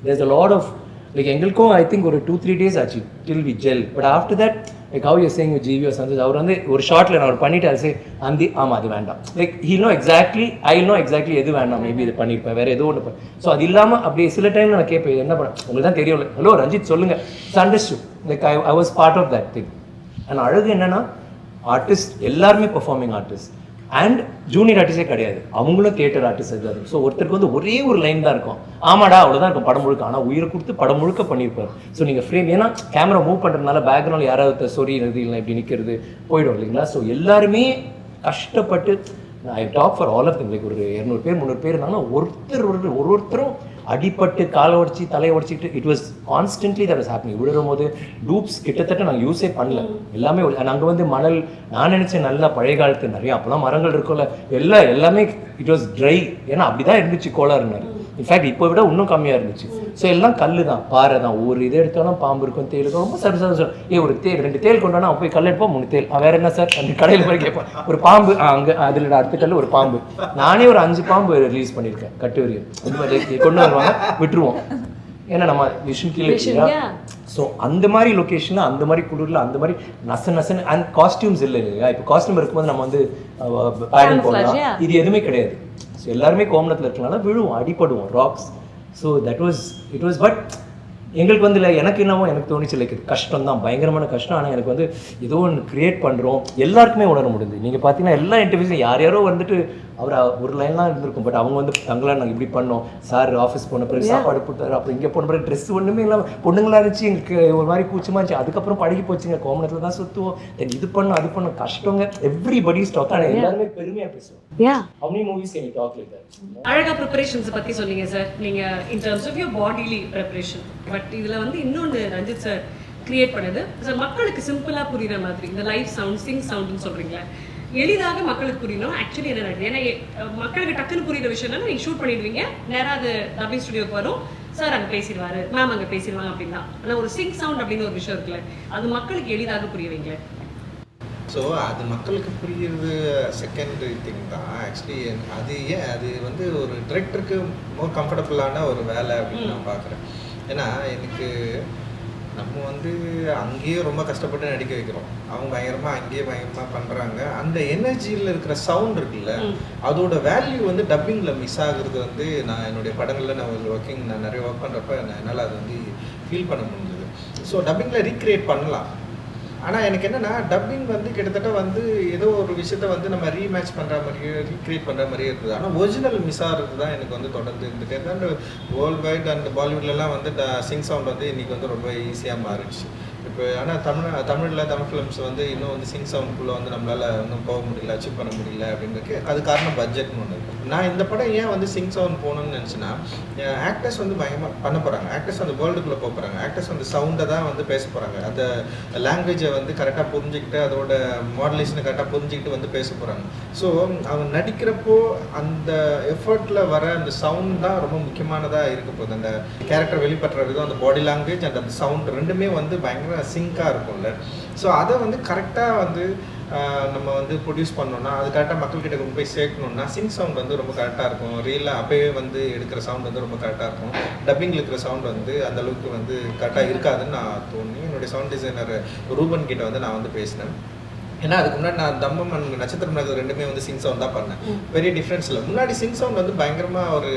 there's a lot of like எங்களுக்கும் ஐ திங்க் ஒரு 2-3 days ஆச்சு till we gel. But after that like how you saying GV or Santhosh அவர் வந்து ஒரு ஷார்ட்டில் நான் அவர் பண்ணிட்டு அது அந்த ஆமாம் அது வேண்டாம் like he'll no exactly I know exactly எது வேண்டாம் மேபி இது பண்ணியிருப்பேன் வேறு ஏதோ ஒன்று. ஸோ அது இல்லாமல் அப்படியே சில டைமில் நான் கேட்பேன் என்ன பண்ண உங்களுக்கு தான் தெரியும் ஹலோ ரஞ்சித் சொல்லுங்கள் it's understood like I was part of that thing. And அழகு என்னென்னா ஆர்டிஸ்ட் எல்லாருமே பெர்ஃபார்மிங் ஆர்டிஸ்ட் அண்ட் ஜூனியர் ஆர்டிஸ்டே கிடையாது, அவங்களும் தியேட்டர் ஆர்டிஸ்ட் இருக்காது. ஸோ ஒருத்தருக்கு வந்து ஒரே ஒரு லைன் தான் இருக்கும், ஆமாடா அவ்வளோதான் இருக்கும் படம் முழுக்க. ஆனால் உயிரை கொடுத்து படம் முழுக்க பண்ணியிருப்பார். ஸோ நீங்கள் ஃப்ரேம் ஏன்னா கேமரா மூவ் பண்ணுறதுனால பேக்ரவுண்ட் யாராவது சொரியிறது இல்லை இப்படி நிற்கிறது போயிடும் இல்லைங்களா. ஸோ எல்லாருமே கஷ்டப்பட்டு I talk for all of thing like ஒரு 200 பேர் 300 பேர் இருந்தாங்கன்னா ஒருத்தரும் அடிப்பட்டு காலை உடச்சி தலையை உடச்சிட்டு it was constantly that was happening. விழுறும் போது டூப்ஸ் கிட்டத்தட்ட நாங்கள் யூஸே பண்ணல எல்லாமே. நாங்கள் வந்து மணல் நான் நினச்சேன் நல்லா பழைய காலத்து நிறையா அப்போலாம் மரங்கள் இருக்கும்ல எல்லாமே இட் வாஸ் ட்ரை. ஏன்னா அப்படி தான் இருந்துச்சு கோளாறுனாரு. இன்ஃபேக்ட் இப்போ விட இன்னும் கம்மியாக இருந்துச்சு. ஸோ எல்லாம் கல் தான் பாறை தான். ஒரு இது எடுத்தாலும் பாம்பு இருக்கும் தேல் இருக்கும். ரொம்ப சரி ஒரு தேல் 2 தேல் கொண்டு வந்தால் போய் கல் எடுப்போம் 3 தேல் வேற என்ன சார் அந்த கடையில் போய் கேட்பேன் ஒரு பாம்பு அங்கே அதில் அடுத்த கல் ஒரு பாம்பு. நானே ஒரு 5 பாம்பு ரிலீஸ் பண்ணியிருக்கேன் கட்டுவரியம். இந்த மாதிரி கொண்டு வருவாங்க விட்டுருவோம் ஏன்னா நம்ம விஷன் கீழே. ஸோ அந்த மாதிரி லொக்கேஷனில் அந்த மாதிரி குளிரில் அந்த மாதிரி நசன் அண்ட் காஸ்டியூம்ஸ் இல்லை இல்லையா. இப்போ காஸ்டியூம் இருக்கும்போது நம்ம வந்து பேடிங் போடலாம், இது எதுவுமே கிடையாது. ஸோ எல்லாருமே கோமணத்தில் இருக்கனால விழுவோம் அடிப்படுவோம் rocks. So that was it was but எங்களுக்கு வந்து இல்லை எனக்கு என்னவோ எனக்கு தோணிச்சு லைக் கஷ்டம் தான் பயங்கரமான கஷ்டம். ஆனால் எனக்கு வந்து ஏதோ ஒன்று க்ரியேட் பண்ணுறோம் எல்லாருக்குமே உணர முடியுது. நீங்கள் பார்த்தீங்கன்னா எல்லா இன்டர்வியூஸும் யாரோ வந்துட்டு அவர் ஒரு லைன்லாம் இருந்திருக்கும். பட் அவங்க வந்து தங்களாக நாங்கள் இப்படி பண்ணோம் சார் ஆஃபீஸ் போன பிறகு சாப்பாடு போட்டார் அப்புறம் இங்கே போன பிறகு ட்ரெஸ் ஒன்றுமே இல்லாமல் பொண்ணுங்களா இருந்துச்சு எங்களுக்கு ஒரு மாதிரி கூச்சமாக இருந்துச்சு. அதுக்கப்புறம் பழகி போச்சுங்க கோமணத்தில் தான் சுற்றுவோம் தென் இது பண்ணோம் அது பண்ணோம் கஷ்டங்க எவ்ரிபடி ஸ்டாக். ஆனால் எல்லாருமே பெருமையாக பேசுவோம். How many movies can you talk like that? அழகா ப்ரிப்பரேஷன்ஸ் பத்தி சொன்னீங்க சார் நீங்க in terms of your bodily preparation. But இதுல வந்து இன்னொன்று ரஞ்சித் சார் கிரியேட் பண்ணது சார் மக்களுக்கு சிம்பிளா புரியுற மாதிரி இந்த லைவ் சவுண்ட் சிங் சவுண்ட்னு சொல்றீங்களா எளிதாக மக்களுக்கு புரியணும். ஆக்சுவலி என்ன நடக்குது ஏன்னா மக்களுக்கு டக்குன்னு புரியுற விஷயம் நீங்க ஷூட் பண்ணிடுவீங்க நேராக அது டப்பிங் ஸ்டுடியோக்கு வரும் சார் அங்கே பேசிடுவாரு மேம் அங்கே பேசிடுவாங்க அப்படின்னா. ஆனால் ஒரு சிங் சவுண்ட் அப்படின்னு ஒரு விஷயம் இருக்குல்ல அது மக்களுக்கு எளிதாக புரியவீங்க. ஸோ அது மக்களுக்கு புரியுறது செகண்டரி திங் தான் ஆக்சுவலி. அது வந்து ஒரு டிரெக்டருக்கு மோர் கம்ஃபர்டபுளான ஒரு வேலை அப்படின்னு நான் பார்க்குறேன். ஏன்னா எனக்கு நம்ம வந்து அங்கேயே ரொம்ப கஷ்டப்பட்டு நடிக்க வைக்கிறோம், அவங்க பயங்கரமாக பண்ணுறாங்க. அந்த எனர்ஜியில் இருக்கிற சவுண்ட் இருக்குல்ல அதோட வேல்யூ வந்து டப்பிங்கில் மிஸ் ஆகுறது வந்து நான் என்னுடைய படங்களில் நான் நிறைய ஒர்க் பண்ணுறப்ப என்னால் அது வந்து ஃபீல் பண்ண முடிஞ்சது. ஸோ டப்பிங்கில் ரீக்ரியேட் பண்ணலாம். ஆனால் எனக்கு என்னென்னா டப்பிங் வந்து கிட்டத்தட்ட வந்து ஏதோ ஒரு விஷயத்த வந்து நம்ம ரீமேட்ச் பண்ணுற மாதிரியே ரீக்ரியேட் பண்ணுற மாதிரியே இருக்குது. ஆனால் ஒரிஜினல் மிஸ் ஆகிறது தான் எனக்கு வந்து தொடர்ந்து இருந்துகிட்டே தான். அண்ட் வேர்ல்டு வைட் அண்ட் பாலிவுட்லலாம் வந்து சிங் சவுண்ட் வந்து இன்றைக்கி வந்து ரொம்ப ஈஸியாக மாறிடுச்சு இப்போ. ஆனால் தமிழ் ஃபிலிம்ஸ் வந்து இன்னும் வந்து சிங் சவுண்ட்குள்ளே வந்து நம்மளால் இன்னும் போக முடியல அச்சீவ் பண்ண முடியல அப்படின்றதுக்கு அது காரணம் பட்ஜெட்னு ஒன்று இருக்குது. நான் இந்த படம் ஏன் வந்து சிங் சவுண்ட் போகணும்னு நினச்சின்னா ஆக்டர்ஸ் வந்து பயங்கரமாக பண்ண போகிறாங்க, ஆக்டர்ஸ் வந்து வேர்ல்டுக்குள்ளே போக போகிறாங்க, ஆக்டர்ஸ் வந்து சவுண்டை தான் வந்து பேச போகிறாங்க, அந்த லாங்குவேஜை வந்து கரெக்டாக புரிஞ்சுக்கிட்டு அதோட மாடுலேஷனை கரெக்டாக புரிஞ்சுக்கிட்டு வந்து பேச போகிறாங்க. ஸோ அவங்க நடிக்கிறப்போ அந்த எஃபர்ட்டில் வர அந்த சவுண்ட் தான் ரொம்ப முக்கியமானதாக இருக்க போகுது. அந்த கேரக்டர் வெளிப்படுற விதம் அந்த பாடி லாங்குவேஜ் அண்ட் அந்த சவுண்ட் ரெண்டுமே வந்து பயங்கர சிங்காக இருக்கும்ல. ஸோ அதை வந்து கரெக்டாக வந்து நம்ம வந்து ப்ரொடியூஸ் பண்ணோன்னா அது கரெக்டாக மக்கள்கிட்ட கொண்டு போய் சேர்க்கணுன்னா சிங் சவுண்ட் வந்து ரொம்ப கரெக்டாக இருக்கும். ரியலாக அப்போயே வந்து எடுக்கிற சவுண்ட் வந்து ரொம்ப கரெக்டாக இருக்கும். டப்பிங்கில் இருக்கிற சவுண்ட் வந்து அந்தளவுக்கு வந்து கரெக்டாக இருக்காதுன்னு நான் தோணி என்னுடைய சவுண்ட் டிசைனர் ரூபன் கிட்ட வந்து நான் வந்து பேசினேன். ஏன்னா அதுக்கு முன்னாடி நான் தம்மம் அண்ட் நட்சத்திரம் நகர் ரெண்டுமே வந்து சிங் சவுண்ட் தான் பண்ணேன். பெரிய டிஃப்ரென்ஸ் இல்லை. முன்னாடி சிங் சவுண்ட் வந்து பயங்கரமாக ஒரு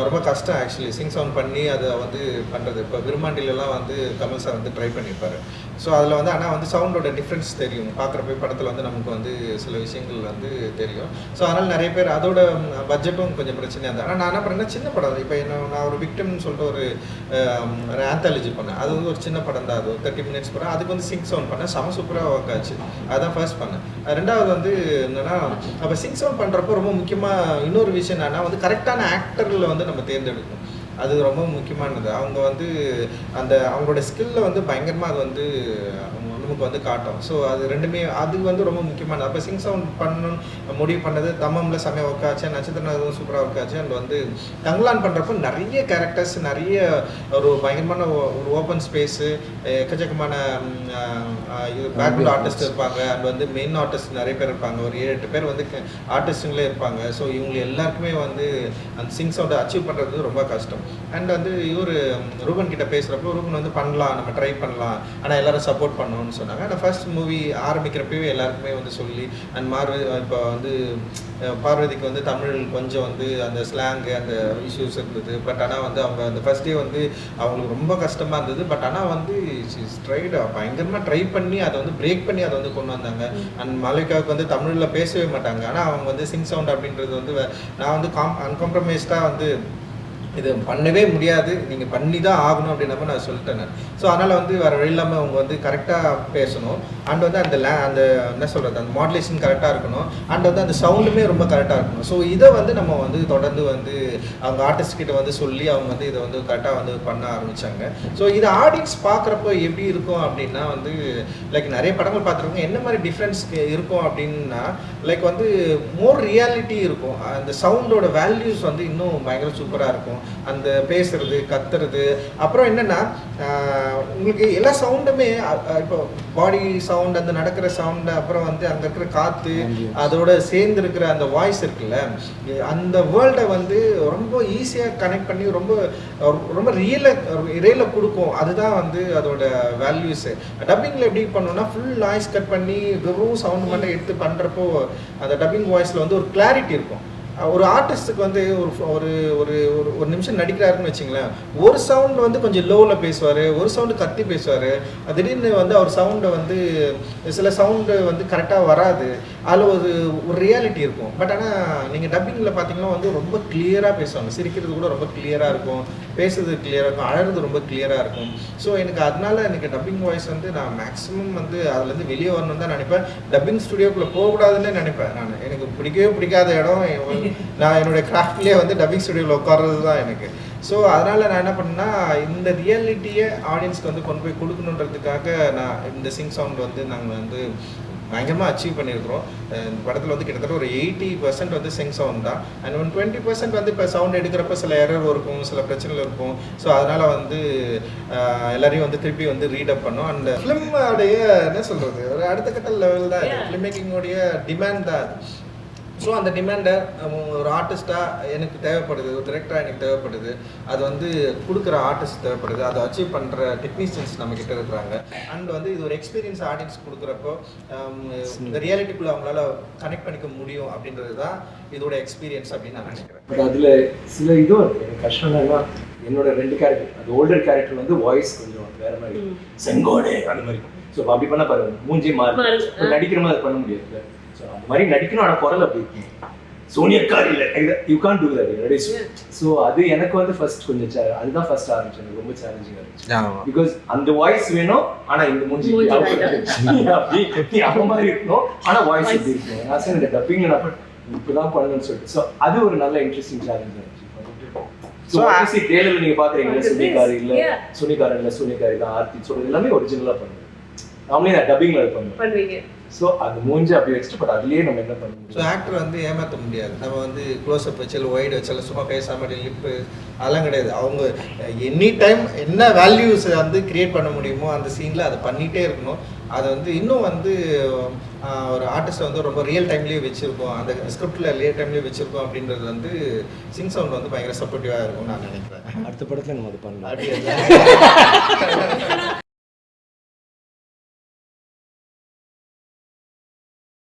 ரொம்ப கஷ்டம் ஆக்சுவலி சிங் சவுண்ட் பண்ணி அதை வந்து பண்ணுறது. இப்போ விருமாண்டிலலாம் வந்து கமல் சார் வந்து ட்ரை பண்ணியிருப்பார். ஸோ அதில் வந்து ஆனால் வந்து சவுண்டோட டிஃப்ரென்ஸ் தெரியும் பார்க்குறப்ப படத்தில் வந்து நமக்கு வந்து சில விஷயங்கள் வந்து தெரியும். ஸோ அதனால் நிறைய பேர் அதோட பட்ஜெட்டும் கொஞ்சம் பிரச்சனையாக இருந்தது. ஆனால் நான் என்ன பண்ணேன்னா சின்ன படம் இப்போ நான் ஒரு விக்டம்னு சொல்லிட்டு ஒரு ஆந்தாலஜி பண்ணேன். அது வந்து ஒரு சின்ன படம் தான், அது ஒரு 30 minutes படம். அதுக்கு வந்து சிங் சவுண்ட் பண்ணேன், செம சூப்பராக ஒர்க் ஆச்சு. அதான் ஃபர்ஸ்ட் பண்ணேன். ரெண்டாவது வந்து என்னென்னா அப்போ சிங் சவுண்ட் பண்ணுறப்போ ரொம்ப முக்கியமாக இன்னொரு விஷயம் என்னென்னா வந்து கரெக்டான ஆக்டரில் வந்து நம்ம தேர்ந்தெடுக்கணும். அது ரொம்ப முக்கியமானது. அவங்க வந்து அந்த அவங்களோட ஸ்கில்ல வந்து பயங்கரமாக அது வந்து ஃபிலிமுக்கு வந்து காட்டும். ஸோ அது ரெண்டுமே அது வந்து ரொம்ப முக்கியமானது. அப்போ சிங் சவுண்ட் பண்ணணும் முடிவு பண்ணது தம்மம்ல செம்மையாக ஒர்க் ஆச்சு, நட்சத்திரம் அதுவும் சூப்பராக ஒர்க் ஆச்சு. அண்ட் வந்து தங்கலான் பண்ணுறப்போ நிறைய கேரக்டர்ஸ், நிறைய ஒரு பயங்கரமான ஒரு ஓப்பன் ஸ்பேஸு, எக்கச்சக்கமான பேக்ரவுண்ட் ஆர்டிஸ்ட் இருப்பாங்க. அண்ட் வந்து மெயின் ஆர்டிஸ்ட் நிறைய பேர் இருப்பாங்க, ஒரு 7-8 பேர் வந்து ஆர்டிஸ்ட்டுங்களே இருப்பாங்க. ஸோ இவங்க எல்லாருக்குமே வந்து அந்த சிங் சவுண்டை அச்சீவ் பண்ணுறது ரொம்ப கஷ்டம். அண்ட் வந்து இவர் ரூபன் கிட்ட பேசுகிறப்போ ரூபன் வந்து பண்ணலாம், நம்ம ட்ரை பண்ணலாம், ஆனால் எல்லாரும் சப்போர்ட் பண்ணணும்னு சொன்னாங்க. ஆனால் ஃபர்ஸ்ட் மூவி ஆரம்பிக்கிறப்பவே எல்லாருக்குமே வந்து சொல்லி அண்ட் இப்போ வந்து பார்வதிக்கு வந்து தமிழ் கொஞ்சம் வந்து அந்த ஸ்லாங்கு அந்த இஷ்யூஸ் இருந்தது. பட் ஆனால் வந்து அவங்க அந்த ஃபர்ஸ்ட் டே வந்து அவங்களுக்கு ரொம்ப கஷ்டமாக இருந்தது. பட் ஆனால் வந்து பயங்கரமாக ட்ரை பண்ணி அதை வந்து பிரேக் பண்ணி அதை வந்து கொண்டு வந்தாங்க. அண்ட் மாலிகாவுக்கு வந்து தமிழில் பேசவே மாட்டாங்க, ஆனால் அவங்க வந்து சிங் சவுண்ட் அப்படின்றது வந்து நான் வந்து அன்காம்ப்ரமைஸ்டாக வந்து இது பண்ணவே முடியாது, நீங்கள் பண்ணி தான் ஆகணும் அப்படின்னப்ப நான் சொல்லிட்டேன். ஸோ அதனால் வந்து வேறு வழி இல்லாமல் அவங்க வந்து கரெக்டாக பேசணும். அண்ட் வந்து அந்த என்ன சொல்கிறது, அந்த மாடுலேஷன் கரெக்டாக இருக்கணும். அண்ட் வந்து அந்த சவுண்டுமே ரொம்ப கரெக்டாக இருக்கணும். ஸோ இதை வந்து நம்ம வந்து தொடர்ந்து வந்து அவங்க ஆர்டிஸ்ட் கிட்ட வந்து சொல்லி அவங்க வந்து இதை வந்து கரெக்டாக வந்து பண்ண ஆரம்பித்தாங்க. ஸோ இது ஆடியன்ஸ் பார்க்குறப்போ எப்படி இருக்கும் அப்படின்னா வந்து லைக் நிறைய படங்கள் பார்த்துருக்கோங்க, என்ன மாதிரி டிஃப்ரென்ஸ் இருக்கும் அப்படின்னா லைக் வந்து மோர் ரியாலிட்டி இருக்கும். அந்த சவுண்டோட வேல்யூஸ் வந்து இன்னும் பயங்கர சூப்பராக இருக்கும். அந்த பேசுறது, கத்துறது, அப்புறம் என்னன்னா உங்களுக்கு எல்லா சவுண்டுமே இப்போ பாடி சவுண்ட், அந்த நடக்கிற சவுண்டு, அப்புறம் வந்து அங்கே இருக்கிற காற்று, அதோட சேர்ந்து இருக்கிற அந்த வாய்ஸ் இருக்குல்ல, அந்த வேர்ல்டை வந்து ரொம்ப ஈஸியாக கனெக்ட் பண்ணி ரொம்ப ரொம்ப ரியலாக கொடுக்கும். அதுதான் வந்து அதோட வேல்யூஸு. டப்பிங்கில் எப்படி பண்ணோம்னா ஃபுல் நாய்ஸ் கட் பண்ணி வெறும் சவுண்டு மட்டும் எடுத்து பண்ணுறப்போ அந்த டப்பிங் வாய்ஸில் வந்து ஒரு கிளாரிட்டி இருக்கும். ஒரு ஆர்டிஸ்ட்டுக்கு வந்து ஒரு ஒரு ஒரு நிமிஷம் நடிக்கிறாருன்னு வச்சுங்களேன், ஒரு சவுண்ட் வந்து கொஞ்சம் லோவில் பேசுவார், ஒரு சவுண்டு கத்தி பேசுவார். திடீர்னு வந்து அவர் சவுண்டை வந்து சில சவுண்டு வந்து கரெக்டாக வராது, அதில் ஒரு ரியாலிட்டி இருக்கும். பட் ஆனால் நீங்கள் டப்பிங்கில் பார்த்தீங்கன்னா வந்து ரொம்ப கிளியராக பேசுவாங்க, சிரிக்கிறது கூட ரொம்ப கிளியராக இருக்கும், பேசுறது கிளியராக இருக்கும், அழகிறது ரொம்ப கிளியராக இருக்கும். ஸோ எனக்கு டப்பிங் வாய்ஸ் வந்து நான் மேக்ஸிமம் வந்து அதுலேருந்து வெளியே வரணும்னு தான் நினைப்பேன். டப்பிங் ஸ்டுடியோக்குள்ளே போகக்கூடாதுன்னு நினைப்பேன் நான். எனக்கு பிடிக்கவே பிடிக்காத இடம் நான் என்னுடைய கிராஃப்ட்லேயே வந்து டப்பிங் ஸ்டுடியோவில் உட்கார்றது தான் எனக்கு. ஸோ அதனால் நான் என்ன பண்ணேன்னா இந்த ரியாலிட்டியை ஆடியன்ஸ்க்கு வந்து கொண்டு போய் கொடுக்கணுன்றதுக்காக நான் இந்த சிங் சவுண்ட் வந்து நாங்கள் வந்து பயங்கரமாக அச்சீவ் பண்ணியிருக்கிறோம். இந்த படத்தில் வந்து கிட்டத்தட்ட ஒரு 80% வந்து சிங் சவுண்ட் தான். அண்ட் 20% வந்து இப்போ சவுண்ட் எடுக்கிறப்ப சில எரர் இருக்கும், சில பிரச்சனைகள் இருக்கும். ஸோ அதனால் வந்து எல்லாரையும் வந்து திருப்பி வந்து ரீடப் பண்ணோம். அண்ட் ஃபிலிமோடைய என்ன சொல்கிறது, ஒரு அடுத்த கட்ட லெவல் தான் ஃபிலிம் மேக்கிங்கோடைய டிமாண்ட் தான் அது. ஸோ அந்த டிமாண்டை ஒரு ஆர்டிஸ்ட்டாக எனக்கு தேவைப்படுது, ஒரு டிரெக்டராக எனக்கு தேவைப்படுது, அது வந்து கொடுக்குற ஆர்டிஸ்ட் தேவைப்படுது, அதை அச்சீவ் பண்ணுற டெக்னீஷியன்ஸ் நம்மக்கிட்ட இருக்கிறாங்க. அண்ட் வந்து இது ஒரு எக்ஸ்பீரியன்ஸ் ஆடியன்ஸ் கொடுக்குறப்போ இந்த ரியாலிட்டிக்குள்ளே அவங்களால கனெக்ட் பண்ணிக்க முடியும் அப்படின்றது தான் இதோட எக்ஸ்பீரியன்ஸ் அப்படின்னு நான் நினைக்கிறேன். பட் அதில் சில இதுவும் இருக்குது. எனக்கு கஷ்டம் என்னன்னா என்னோட 2 கேரக்டர், அது ஓல்டர் கேரக்டர் வந்து வாய்ஸ் கொஞ்சம் வேற மாதிரி, செங்கோடே அந்த மாதிரி. ஸோ அப்படி பண்ண பாருங்க மூஞ்சி மாறி நடிக்கிற மாதிரி பண்ண முடியாது. ஸோ அந்த மாதிரி நடிக்கணும், ஆனால் குரல் அப்படி இருக்கும். சோனியக்கார் இல்லை, you can do that. So அது எனக்கு வந்து ஃபர்ஸ்ட் கொஞ்சம் அதுதான் ஃபர்ஸ்ட் ஆரம்பிச்சது, ரொம்ப சேலஞ்சிங்காக இருந்துச்சு. பிகாஸ் அந்த வாய்ஸ் வேணும், ஆனால் இந்த மூஞ்சி அப்படி அந்த மாதிரி இருக்கணும், ஆனால் வாய்ஸ் எப்படி இருக்கணும். நான் சார் இந்த டப்பிங்கில் நான் இப்படிதான் பண்ணணும்னு சொல்லிட்டு. ஸோ அது ஒரு நல்ல இன்ட்ரெஸ்டிங் சேலஞ்ச் இருந்துச்சு. ஸோ ஆக்சுவலி ட்ரெய்லர்ல நீங்க பாக்குறீங்க சோனியக்கார் இல்லை, சோனியக்கார் இல்லை, சோனியக்கார் இல்லை, ஆர்த்தி சொல்றது எல்லாமே ஒரிஜினலா பண்ணுவோம். நாமளே நான் டப்பிங்ல பண்ணுவீங்க. ஸோ அது மூஞ்சி அப்படி வச்சுட்டு, பட் அதுலேயே நம்ம என்ன பண்ண முடியும். ஸோ ஆக்டர் வந்து ஏமாற்ற முடியாது. நம்ம வந்து க்ளோஸ்அப் வச்சாலும் ஒய்டு வச்சாலும் சும்மா பேசாமல் லிப்பு அதெல்லாம் கிடையாது. அவங்க எனி டைம் என்ன வேல்யூஸ் வந்து கிரியேட் பண்ண முடியுமோ அந்த சீனில் அதை பண்ணிகிட்டே இருக்கணும். அதை வந்து இன்னும் வந்து ஒரு ஆர்டிஸ்ட்டை வந்து ரொம்ப ரியல் டைம்லேயே வச்சுருக்கோம், அந்த ஸ்கிரிப்டில் ரியல் டைம்லேயே வச்சுருக்கோம் அப்படின்றது வந்து சிங் சவுண்ட் வந்து பயங்கர சப்போர்ட்டிவாக இருக்கும்னு நான் நினைக்கிறேன். அடுத்த படத்தில் நம்ம அது பண்ணலாம்.